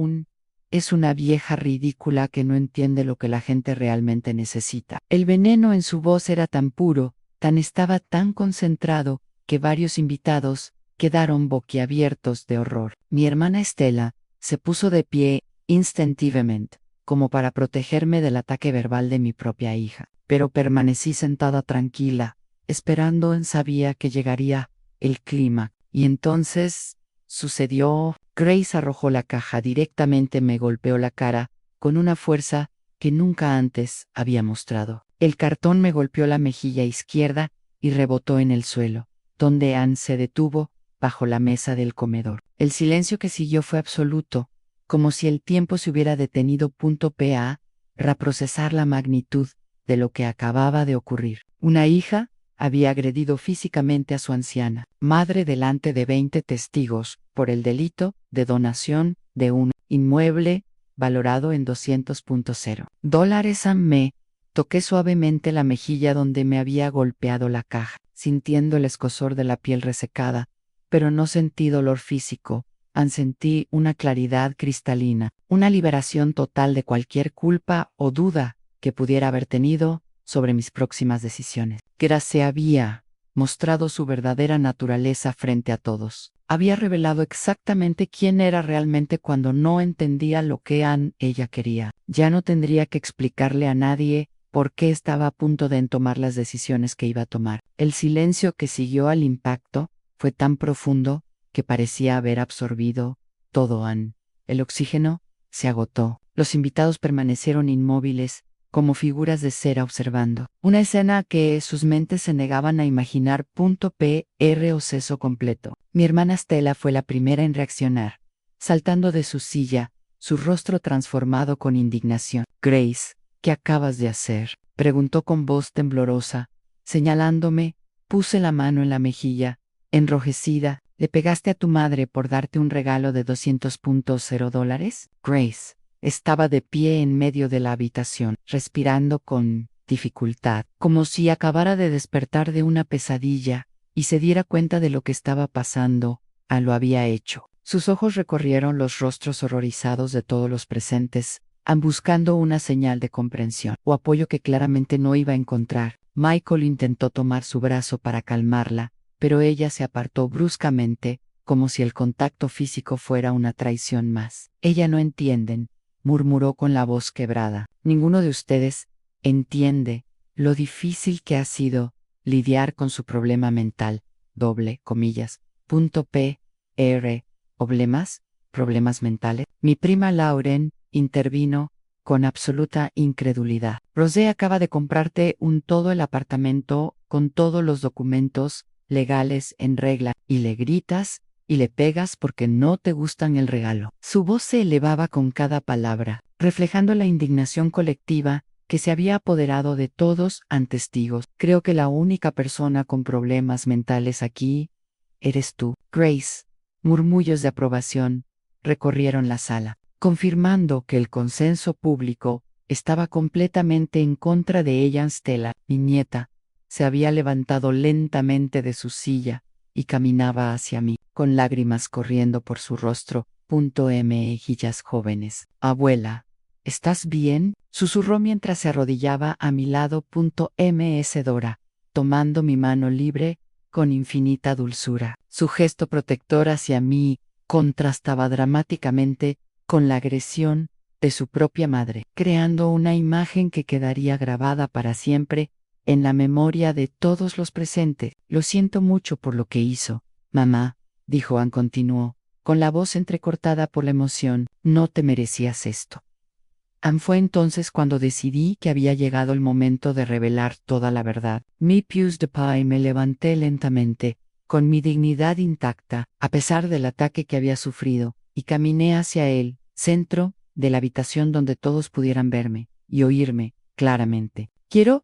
Es una vieja ridícula que no entiende lo que la gente realmente necesita. El veneno en su voz era tan puro, estaba tan concentrado, que varios invitados quedaron boquiabiertos de horror. Mi hermana Stella se puso de pie instintivamente, como para protegerme del ataque verbal de mi propia hija. Pero permanecí sentada tranquila, esperando. Sabía que llegaría el clima. Y entonces sucedió. Grace arrojó la caja directamente, me golpeó la cara con una fuerza que nunca antes había mostrado. El cartón me golpeó la mejilla izquierda y rebotó en el suelo, donde Anne se detuvo bajo la mesa del comedor. El silencio que siguió fue absoluto, como si el tiempo se hubiera detenido. Para procesar la magnitud de lo que acababa de ocurrir. Una hija había agredido físicamente a su anciana madre delante de 20 testigos por el delito de donación de un inmueble valorado en $200,000. Me toqué suavemente la mejilla donde me había golpeado la caja, sintiendo el escozor de la piel resecada, pero no sentí dolor físico. Sentí una claridad cristalina, una liberación total de cualquier culpa o duda que pudiera haber tenido sobre mis próximas decisiones. Se había mostrado su verdadera naturaleza frente a todos. Había revelado exactamente quién era realmente cuando no entendía lo que ella quería. Ya no tendría que explicarle a nadie por qué estaba a punto de tomar las decisiones que iba a tomar. El silencio que siguió al impacto fue tan profundo que parecía haber absorbido todo. El oxígeno se agotó. Los invitados permanecieron inmóviles, como figuras de cera observando. Una escena que sus mentes se negaban a imaginar. Proceso completo. Mi hermana Stella fue la primera en reaccionar, saltando de su silla, su rostro transformado con indignación. Grace, ¿qué acabas de hacer?, preguntó con voz temblorosa, señalándome. Puse la mano en la mejilla, enrojecida. ¿Le pegaste a tu madre por darte un regalo de $200,000? Grace estaba de pie en medio de la habitación, respirando con dificultad, como si acabara de despertar de una pesadilla y se diera cuenta de lo que estaba pasando. Lo había hecho. Sus ojos recorrieron los rostros horrorizados de todos los presentes, buscando una señal de comprensión o apoyo que claramente no iba a encontrar. Michael intentó tomar su brazo para calmarla, pero ella se apartó bruscamente, como si el contacto físico fuera una traición más. Ella no entienden, murmuró con la voz quebrada. Ninguno de ustedes entiende lo difícil que ha sido lidiar con su problema mental. Problemas mentales. Mi prima Lauren intervino con absoluta incredulidad. Rosé acaba de comprarte todo el apartamento con todos los documentos legales en regla, y le gritas y le pegas porque no te gustan el regalo. Su voz se elevaba con cada palabra, reflejando la indignación colectiva que se había apoderado de todos ante testigos. Creo que la única persona con problemas mentales aquí eres tú, Grace. Murmullos de aprobación recorrieron la sala, confirmando que el consenso público estaba completamente en contra de ella. Stella, mi nieta, se había levantado lentamente de su silla y caminaba hacia mí, con lágrimas corriendo por su rostro. Mejillas jóvenes. Abuela, ¿estás bien?, susurró mientras se arrodillaba a mi lado. Dora, tomando mi mano libre con infinita dulzura. Su gesto protector hacia mí contrastaba dramáticamente con la agresión de su propia madre, creando una imagen que quedaría grabada para siempre en la memoria de todos los presentes. Lo siento mucho por lo que hizo, mamá, dijo Anne. Continuó, con la voz entrecortada por la emoción. No te merecías esto. Fue entonces cuando decidí que había llegado el momento de revelar toda la verdad. Mi pius de pie, me levanté lentamente, con mi dignidad intacta, a pesar del ataque que había sufrido, y caminé hacia el centro de la habitación donde todos pudieran verme y oírme claramente. Quiero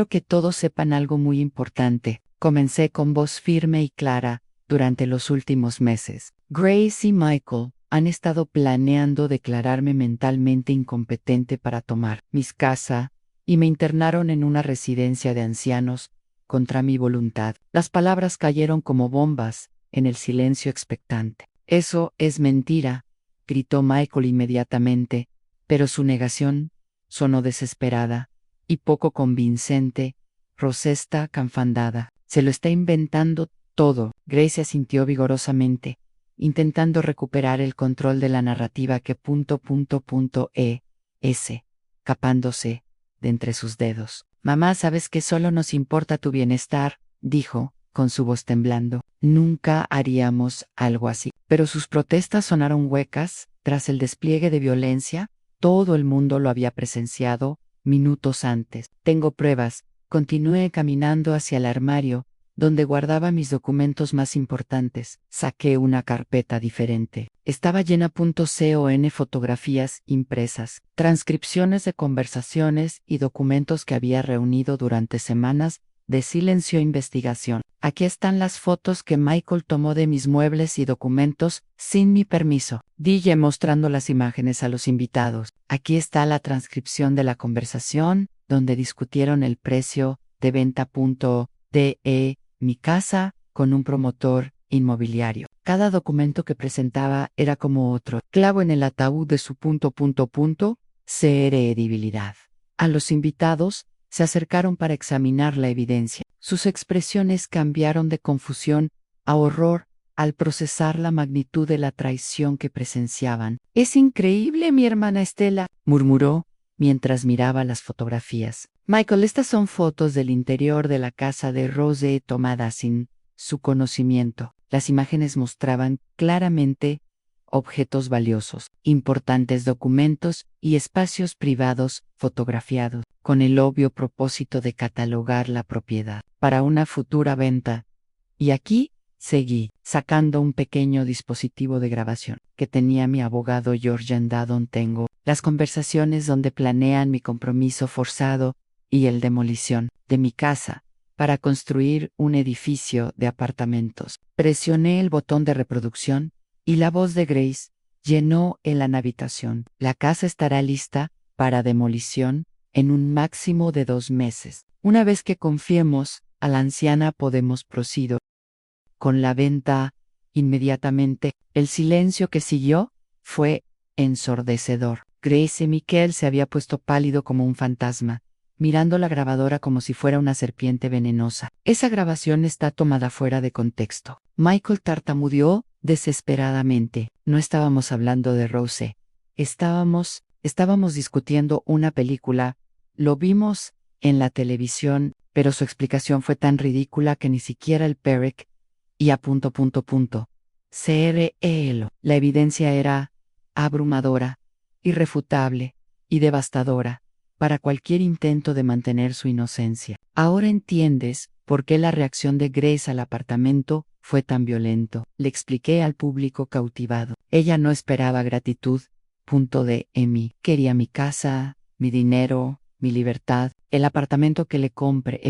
que todos sepan algo muy importante. Comencé con voz firme y clara. Durante los últimos meses, Grace y Michael han estado planeando declararme mentalmente incompetente para tomar mi casa, y me internaron en una residencia de ancianos contra mi voluntad. Las palabras cayeron como bombas en el silencio expectante. Eso es mentira, gritó Michael inmediatamente, pero su negación sonó desesperada y poco convincente. Rosé está canfandada. Se lo está inventando todo. Grace asintió vigorosamente, intentando recuperar el control de la narrativa que escapándose de entre sus dedos. Mamá, sabes que solo nos importa tu bienestar, dijo, con su voz temblando. Nunca haríamos algo así. Pero sus protestas sonaron huecas. Tras el despliegue de violencia, todo el mundo lo había presenciado minutos antes. Tengo pruebas. Continué caminando hacia el armario, donde guardaba mis documentos más importantes. Saqué una carpeta diferente. Estaba llena .con fotografías impresas, transcripciones de conversaciones y documentos que había reunido durante semanas de silencio e investigación. Aquí están las fotos que Michael tomó de mis muebles y documentos sin mi permiso. Dije mostrando las imágenes a los invitados. Aquí está la transcripción de la conversación, donde discutieron el precio de venta. De mi casa con un promotor inmobiliario. Cada documento que presentaba era como otro clavo en el ataúd de su credibilidad. A los invitados se acercaron para examinar la evidencia. Sus expresiones cambiaron de confusión a horror al procesar la magnitud de la traición que presenciaban. Es increíble, mi hermana Estela, murmuró mientras miraba las fotografías. Michael, estas son fotos del interior de la casa de Rose tomadas sin su conocimiento. Las imágenes mostraban claramente objetos valiosos, importantes documentos y espacios privados fotografiados, con el obvio propósito de catalogar la propiedad para una futura venta. Y aquí seguí, sacando un pequeño dispositivo de grabación que tenía mi abogado Georgian Dadon. Tengo las conversaciones donde planean mi compromiso forzado y el demolición de mi casa para construir un edificio de apartamentos. Presioné el botón de reproducción y la voz de Grace llenó la habitación. La casa estará lista para demolición en un máximo de 2 meses. Una vez que confiemos a la anciana podemos proseguir con la venta inmediatamente. El silencio que siguió fue ensordecedor. Grace Michael se había puesto pálido como un fantasma, mirando la grabadora como si fuera una serpiente venenosa. Esa grabación está tomada fuera de contexto. Michael tartamudeó desesperadamente. No estábamos hablando de Rose. Estábamos discutiendo una película. Lo vimos en la televisión, pero su explicación fue tan ridícula que ni siquiera el Perec y a. La evidencia era abrumadora, irrefutable y devastadora para cualquier intento de mantener su inocencia. Ahora entiendes por qué la reacción de Grace al apartamento fue tan violento, le expliqué al público cautivado. Ella no esperaba gratitud. De mí. Quería mi casa, mi dinero, mi libertad, el apartamento que le compre.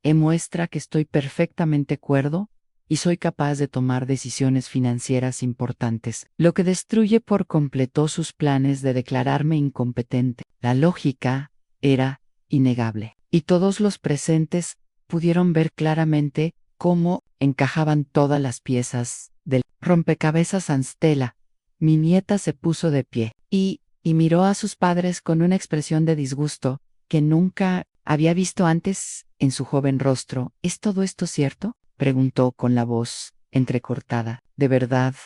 Muestra que estoy perfectamente cuerdo y soy capaz de tomar decisiones financieras importantes, lo que destruye por completo sus planes de declararme incompetente. La lógica era innegable, y todos los presentes pudieron ver claramente cómo encajaban todas las piezas del rompecabezas. Anstela, mi nieta, se puso de pie y miró a sus padres con una expresión de disgusto que nunca había visto antes en su joven rostro. ¿Es todo esto cierto?, preguntó con la voz entrecortada. ¿De verdad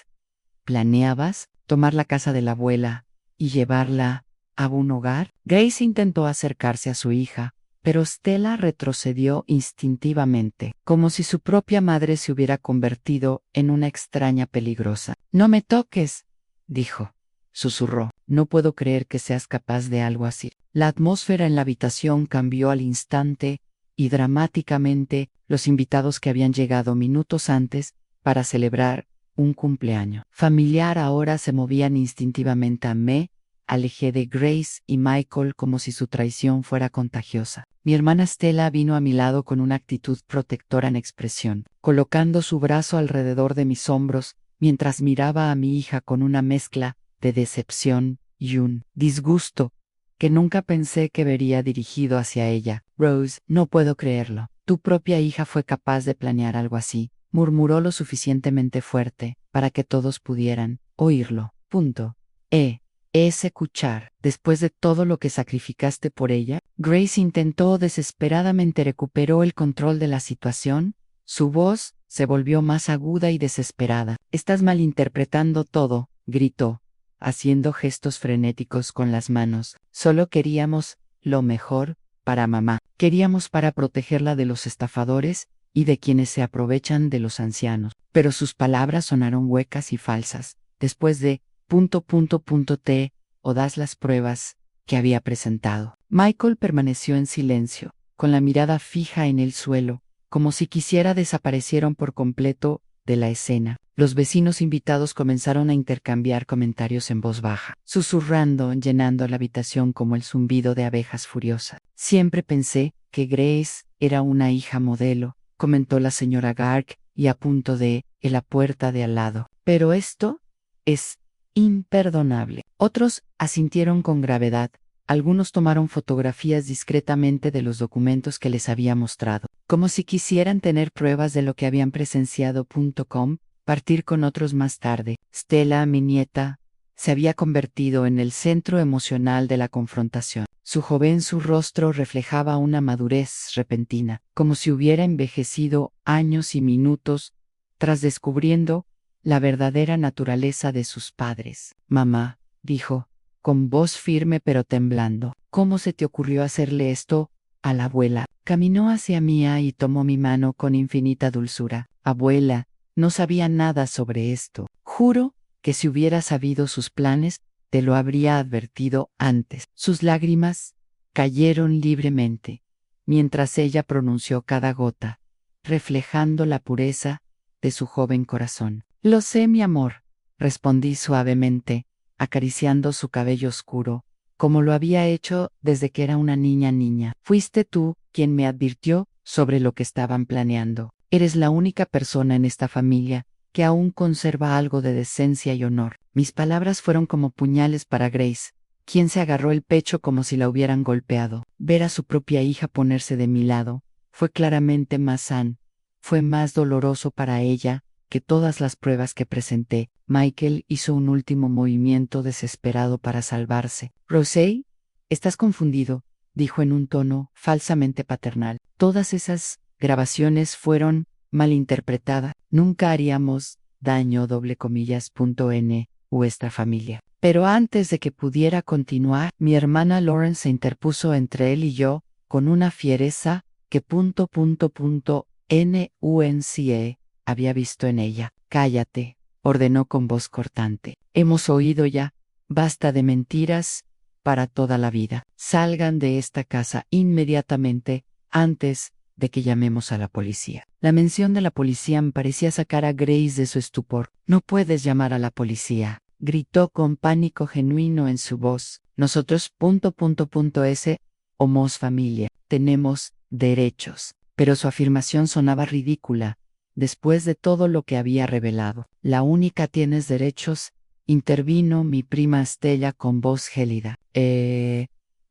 planeabas tomar la casa de la abuela y llevarla a un hogar? Grace intentó acercarse a su hija, pero Stella retrocedió instintivamente, como si su propia madre se hubiera convertido en una extraña peligrosa. No me toques, dijo. Susurró. No puedo creer que seas capaz de algo así. La atmósfera en la habitación cambió al instante y dramáticamente. Los invitados que habían llegado minutos antes para celebrar un cumpleaños familiar ahora se movían instintivamente. Me alejé de Grace y Michael como si su traición fuera contagiosa. Mi hermana Stella vino a mi lado con una actitud protectora en expresión, colocando su brazo alrededor de mis hombros mientras miraba a mi hija con una mezcla de decepción y un disgusto que nunca pensé que vería dirigido hacia ella. Rose, no puedo creerlo. Tu propia hija fue capaz de planear algo así, murmuró lo suficientemente fuerte para que todos pudieran oírlo. Escuchar. Después de todo lo que sacrificaste por ella, Grace intentó desesperadamente recuperó el control de la situación. Su voz se volvió más aguda y desesperada. Estás malinterpretando todo, gritó. haciendo gestos frenéticos con las manos. Solo queríamos lo mejor para mamá. Queríamos para protegerla de los estafadores y de quienes se aprovechan de los ancianos. Pero sus palabras sonaron huecas y falsas. Después de ... T o das las pruebas que había presentado. Michael permaneció en silencio, con la mirada fija en el suelo, como si quisiera desaparecieron por completo de la escena. Los vecinos invitados comenzaron a intercambiar comentarios en voz baja, susurrando, llenando la habitación como el zumbido de abejas furiosas. Siempre pensé que Grace era una hija modelo, comentó la señora Gark, y a punto de la puerta de al lado. Pero esto es imperdonable. Otros asintieron con gravedad. Algunos tomaron fotografías discretamente de los documentos que les había mostrado, como si quisieran tener pruebas de lo que habían presenciado. Partir con otros más tarde. Stella, mi nieta, se había convertido en el centro emocional de la confrontación. Su rostro reflejaba una madurez repentina, como si hubiera envejecido años y minutos tras descubriendo la verdadera naturaleza de sus padres. Mamá, dijo, con voz firme pero temblando, ¿cómo se te ocurrió hacerle esto a la abuela? Caminó hacia Mía y tomó mi mano con infinita dulzura. Abuela, no sabía nada sobre esto. Juro que si hubiera sabido sus planes, te lo habría advertido antes. Sus lágrimas cayeron libremente, mientras ella pronunció cada gota, reflejando la pureza de su joven corazón. Lo sé, mi amor, respondí suavemente, acariciando su cabello oscuro, como lo había hecho desde que era una niña. Fuiste tú quien me advirtió sobre lo que estaban planeando. Eres la única persona en esta familia que aún conserva algo de decencia y honor. Mis palabras fueron como puñales para Grace, quien se agarró el pecho como si la hubieran golpeado. Ver a su propia hija ponerse de mi lado fue claramente fue más doloroso para ella que todas las pruebas que presenté. Michael hizo un último movimiento desesperado para salvarse. Rosé, estás confundido, dijo en un tono falsamente paternal. Todas esas grabaciones fueron malinterpretadas. Nunca haríamos daño n nuestra familia. Pero antes de que pudiera continuar, mi hermana Lauren se interpuso entre él y yo, con una fiereza que NUNCE había visto en ella. Cállate, ordenó con voz cortante. Hemos oído ya, basta de mentiras para toda la vida. Salgan de esta casa inmediatamente, antes de que llamemos a la policía. La mención de la policía me parecía sacar a Grace de su estupor. No puedes llamar a la policía, gritó con pánico genuino en su voz. Nosotros somos familia, tenemos derechos. Pero su afirmación sonaba ridícula. Después de todo lo que había revelado, la única tienes derechos, intervino mi prima Stella con voz gélida.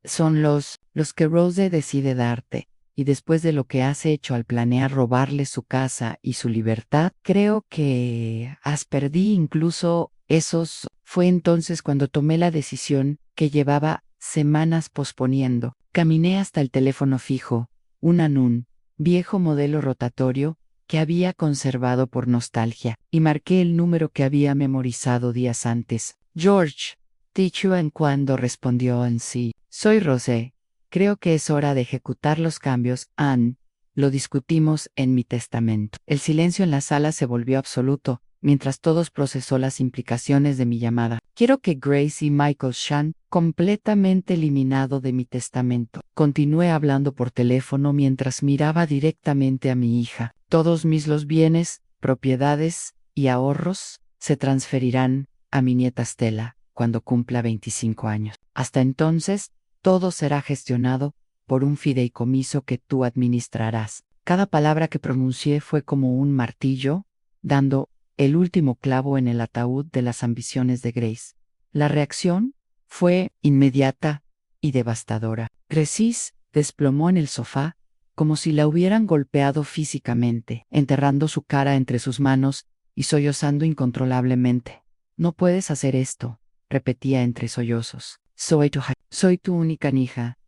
Son los que Rose decide darte, y después de lo que has hecho al planear robarle su casa y su libertad, creo que perdí incluso esos. Fue entonces cuando tomé la decisión que llevaba semanas posponiendo. Caminé hasta el teléfono fijo, un Anun, viejo modelo rotatorio, que había conservado por nostalgia, y marqué el número que había memorizado días antes. George, dicho en cuando respondió en sí. Soy Rosé. Creo que es hora de ejecutar los cambios. Anne, lo discutimos en mi testamento. El silencio en la sala se volvió absoluto, mientras todos procesó las implicaciones de mi llamada. Quiero que Grace y Michael sean completamente eliminado de mi testamento. Continué hablando por teléfono mientras miraba directamente a mi hija. Todos los bienes, propiedades y ahorros se transferirán a mi nieta Stella cuando cumpla 25 años. Hasta entonces, todo será gestionado por un fideicomiso que tú administrarás. Cada palabra que pronuncié fue como un martillo, dando el último clavo en el ataúd de las ambiciones de Grace. La reacción fue inmediata y devastadora. Grace desplomó en el sofá, como si la hubieran golpeado físicamente, enterrando su cara entre sus manos y sollozando incontrolablemente. No puedes hacer esto, repetía entre sollozos. Soy tu única hija.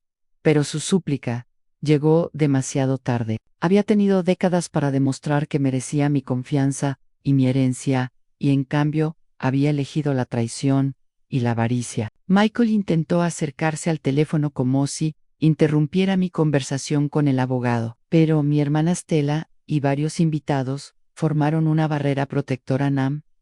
Pero su súplica llegó demasiado tarde. Había tenido décadas para demostrar que merecía mi confianza y mi herencia, y en cambio había elegido la traición y la avaricia. Michael intentó acercarse al teléfono como si interrumpiera mi conversación con el abogado, pero mi hermana Stella y varios invitados formaron una barrera protectora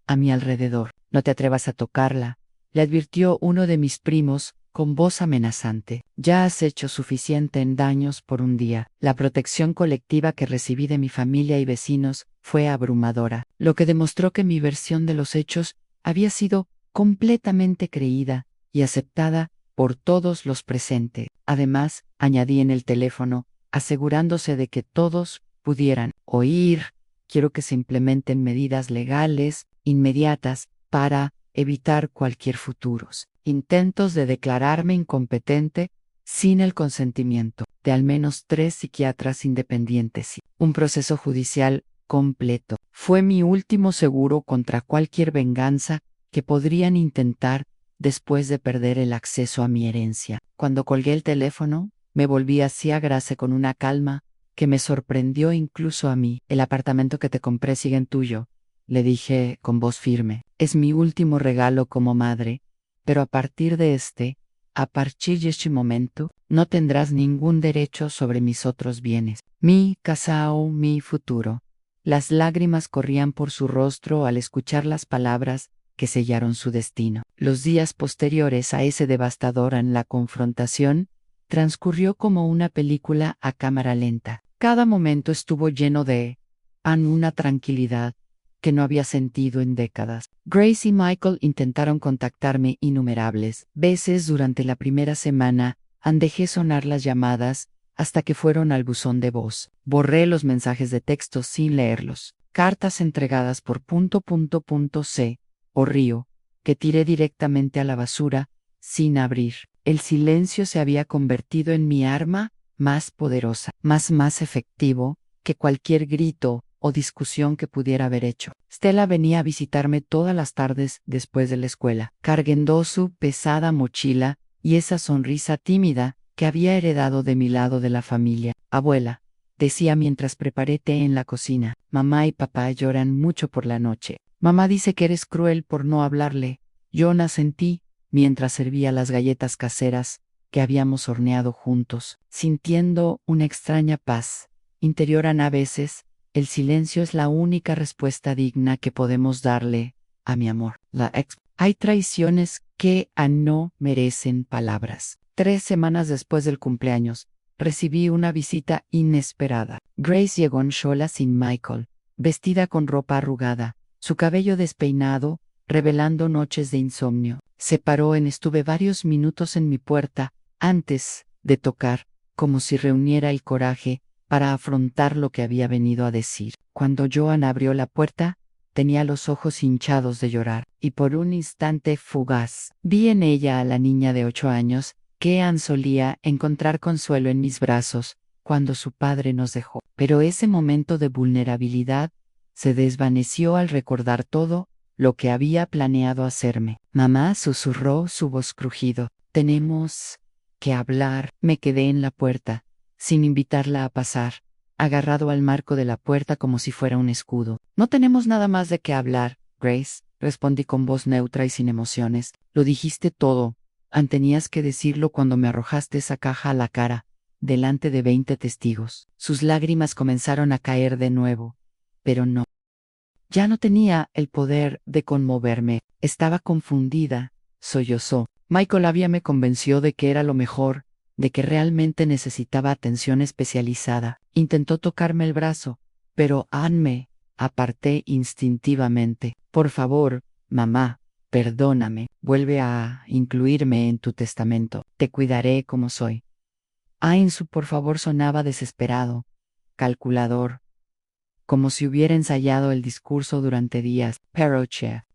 a mi alrededor. No te atrevas a tocarla, le advirtió uno de mis primos con voz amenazante. Ya has hecho suficiente en daños por un día. La protección colectiva que recibí de mi familia y vecinos fue abrumadora, lo que demostró que mi versión de los hechos había sido completamente creída y aceptada por todos los presentes. Además, añadí en el teléfono, asegurándose de que todos pudieran oír, quiero que se implementen medidas legales inmediatas para evitar cualquier futuros intentos de declararme incompetente sin el consentimiento de al menos 3 psiquiatras independientes y un proceso judicial completo. Fue mi último seguro contra cualquier venganza que podrían intentar después de perder el acceso a mi herencia. Cuando colgué el teléfono, me volví hacia Grace con una calma que me sorprendió incluso a mí. El apartamento que te compré sigue en tuyo, le dije con voz firme. Es mi último regalo como madre, pero a partir de este momento, no tendrás ningún derecho sobre mis otros bienes. Mi casa o mi futuro. Las lágrimas corrían por su rostro al escuchar las palabras que sellaron su destino. Los días posteriores a ese devastador en la confrontación, transcurrió como una película a cámara lenta. Cada momento estuvo lleno de una tranquilidad que no había sentido en décadas. Grace y Michael intentaron contactarme innumerables veces durante la primera semana, dejé sonar las llamadas hasta que fueron al buzón de voz. Borré los mensajes de texto sin leerlos. Cartas entregadas por C o Río, que tiré directamente a la basura, sin abrir. El silencio se había convertido en mi arma más poderosa, más efectivo que cualquier grito o discusión que pudiera haber hecho. Stella venía a visitarme todas las tardes después de la escuela, cargando su pesada mochila y esa sonrisa tímida que había heredado de mi lado de la familia. Abuela, decía mientras preparé té en la cocina, mamá y papá lloran mucho por la noche. Mamá dice que eres cruel por no hablarle. Yo asentí mientras servía las galletas caseras que habíamos horneado juntos, sintiendo una extraña paz interior. A veces, el silencio es la única respuesta digna que podemos darle a mi amor. Hay traiciones que no merecen palabras. 3 semanas después del cumpleaños, recibí una visita inesperada. Grace llegó en sola sin Michael, vestida con ropa arrugada, su cabello despeinado, revelando noches de insomnio. Se paró estuve varios minutos en mi puerta, antes de tocar, como si reuniera el coraje para afrontar lo que había venido a decir. Cuando Joan abrió la puerta, tenía los ojos hinchados de llorar, y por un instante fugaz, vi en ella a la niña de 8 años, que solía encontrar consuelo en mis brazos, cuando su padre nos dejó. Pero ese momento de vulnerabilidad se desvaneció al recordar todo lo que había planeado hacerme. Mamá, susurró su voz crujido. Tenemos que hablar. Me quedé en la puerta, sin invitarla a pasar, agarrado al marco de la puerta como si fuera un escudo. No tenemos nada más de qué hablar, Grace, respondí con voz neutra y sin emociones. Lo dijiste todo. Tenías que decirlo cuando me arrojaste esa caja a la cara, delante de 20 testigos. Sus lágrimas comenzaron a caer de nuevo, pero no. Ya no tenía el poder de conmoverme. Estaba confundida, sollozó. Michael me convenció de que era lo mejor, de que realmente necesitaba atención especializada. Intentó tocarme el brazo, pero me aparté instintivamente. Por favor, mamá, perdóname, vuelve a incluirme en tu testamento. Te cuidaré como soy. Su por favor sonaba desesperado, calculador, como si hubiera ensayado el discurso durante días. Pero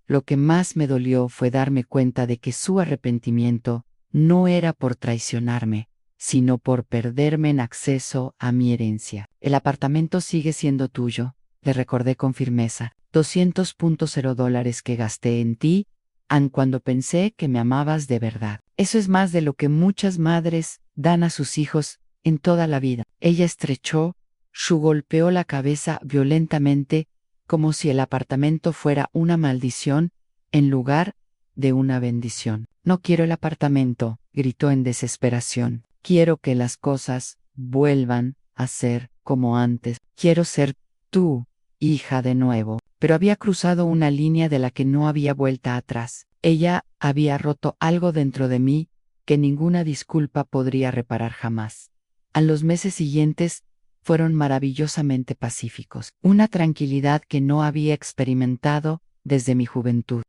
lo que más me dolió fue darme cuenta de que su arrepentimiento no era por traicionarme, sino por perderme en acceso a mi herencia. El apartamento sigue siendo tuyo, le recordé con firmeza. $200.0 que gasté en ti, cuando pensé que me amabas de verdad. Eso es más de lo que muchas madres dan a sus hijos en toda la vida. Ella golpeó la cabeza violentamente, como si el apartamento fuera una maldición, en lugar de una bendición. No quiero el apartamento, gritó en desesperación. Quiero que las cosas vuelvan a ser como antes. Quiero ser tu hija de nuevo. Pero había cruzado una línea de la que no había vuelta atrás. Ella había roto algo dentro de mí que ninguna disculpa podría reparar jamás. A los meses siguientes fueron maravillosamente pacíficos, una tranquilidad que no había experimentado desde mi juventud,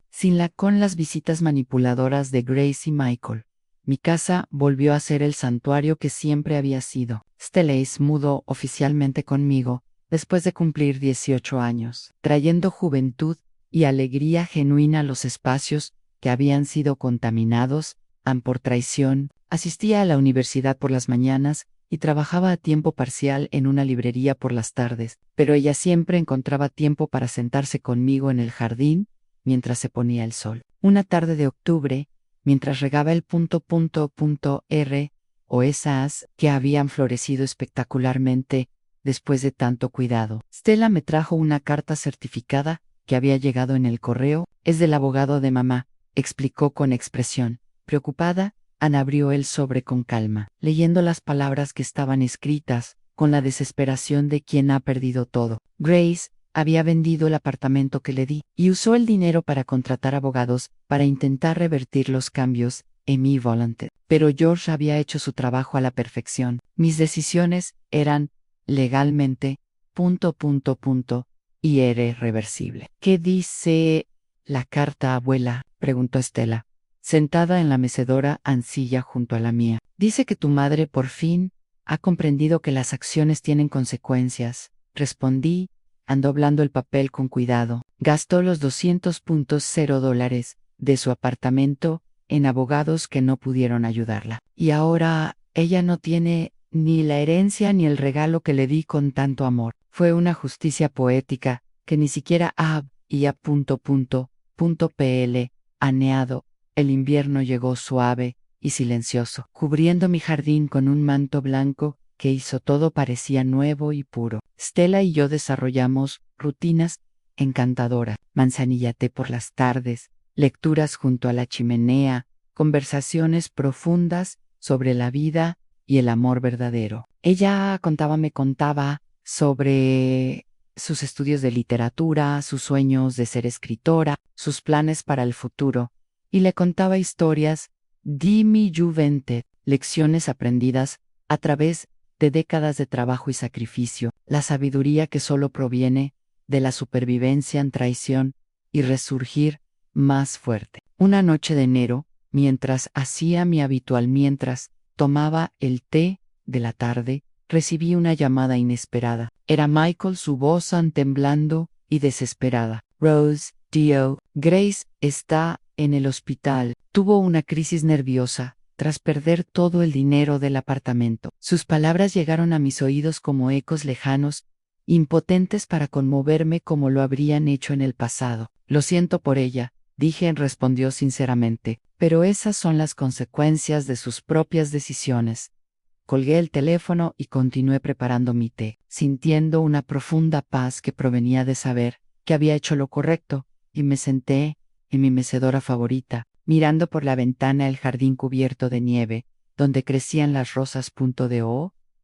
con las visitas manipuladoras de Grace y Michael. Mi casa volvió a ser el santuario que siempre había sido. Stellais mudó oficialmente conmigo después de cumplir 18 años, trayendo juventud y alegría genuina a los espacios que habían sido contaminados por traición. Asistía a la universidad por las mañanas y trabajaba a tiempo parcial en una librería por las tardes, pero ella siempre encontraba tiempo para sentarse conmigo en el jardín mientras se ponía el sol. Una tarde de octubre, mientras regaba el .R o esas que habían florecido espectacularmente después de tanto cuidado, Stella me trajo una carta certificada que había llegado en el correo. Es del abogado de mamá, explicó con expresión preocupada. Ana abrió el sobre con calma, leyendo las palabras que estaban escritas, con la desesperación de quien ha perdido todo. Grace había vendido el apartamento que le di, y usó el dinero para contratar abogados para intentar revertir los cambios en mi voluntad. Pero George había hecho su trabajo a la perfección. Mis decisiones eran, legalmente, y era irreversible. ¿Qué dice la carta, abuela?, preguntó Stella, sentada en la mecedora ancilla junto a la mía. Dice que tu madre por fin ha comprendido que las acciones tienen consecuencias, respondí, doblando el papel con cuidado. Gastó los $200.0 de su apartamento en abogados que no pudieron ayudarla. Y ahora ella no tiene ni la herencia ni el regalo que le di con tanto amor. Fue una justicia poética que ni siquiera PL aneado. El invierno llegó suave y silencioso, cubriendo mi jardín con un manto blanco que hizo todo parecía nuevo y puro. Stella y yo desarrollamos rutinas encantadoras, manzanilla té por las tardes, lecturas junto a la chimenea, conversaciones profundas sobre la vida y el amor verdadero. Ella me contaba sobre sus estudios de literatura, sus sueños de ser escritora, sus planes para el futuro, y le contaba historias de mi juventud, lecciones aprendidas a través de décadas de trabajo y sacrificio, la sabiduría que solo proviene de la supervivencia en traición y resurgir más fuerte. Una noche de enero, mientras tomaba el té de la tarde, recibí una llamada inesperada. Era Michael, su voz temblando y desesperada. Rose, Dio, Grace está en el hospital. Tuvo una crisis nerviosa tras perder todo el dinero del apartamento. Sus palabras llegaron a mis oídos como ecos lejanos, impotentes para conmoverme como lo habrían hecho en el pasado. Lo siento por ella, respondió sinceramente, pero esas son las consecuencias de sus propias decisiones. Colgué el teléfono y continué preparando mi té, sintiendo una profunda paz que provenía de saber que había hecho lo correcto, y me senté en mi mecedora favorita, mirando por la ventana el jardín cubierto de nieve, donde crecían las rosas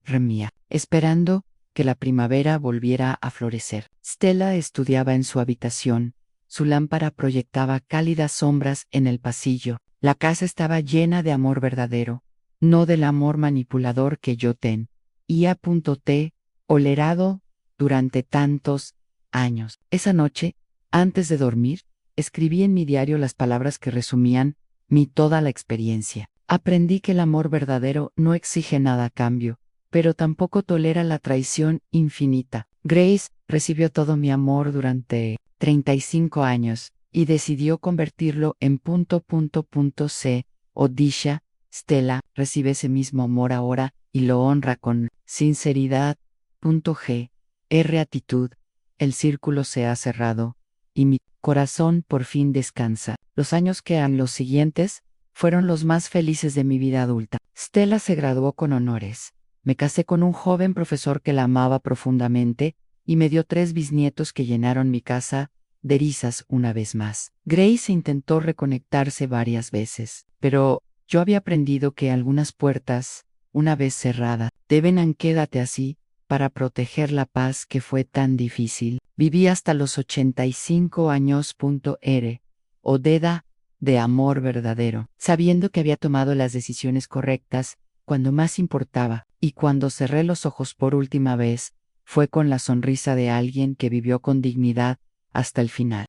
remía, esperando que la primavera volviera a florecer. Stella estudiaba en su habitación. Su lámpara proyectaba cálidas sombras en el pasillo. La casa estaba llena de amor verdadero, no del amor manipulador que yo tolerado durante tantos años. Esa noche, antes de dormir, escribí en mi diario las palabras que resumían toda la experiencia. Aprendí que el amor verdadero no exige nada a cambio, pero tampoco tolera la traición infinita. Grace recibió todo mi amor durante 35 años y decidió convertirlo en C. Odisha, Stella recibe ese mismo amor ahora y lo honra con sinceridad. Actitud. El círculo se ha cerrado y mi corazón por fin descansa. Los años que han los siguientes fueron los más felices de mi vida adulta. Stella se graduó con honores. Me casé con un joven profesor que la amaba profundamente y me dio 3 bisnietos que llenaron mi casa de risas una vez más. Grace intentó reconectarse varias veces, pero yo había aprendido que algunas puertas, una vez cerradas, deben quédate así para proteger la paz que fue tan difícil. Viví hasta los 85 años. Odeda, de amor verdadero, sabiendo que había tomado las decisiones correctas cuando más importaba, y cuando cerré los ojos por última vez, fue con la sonrisa de alguien que vivió con dignidad hasta el final.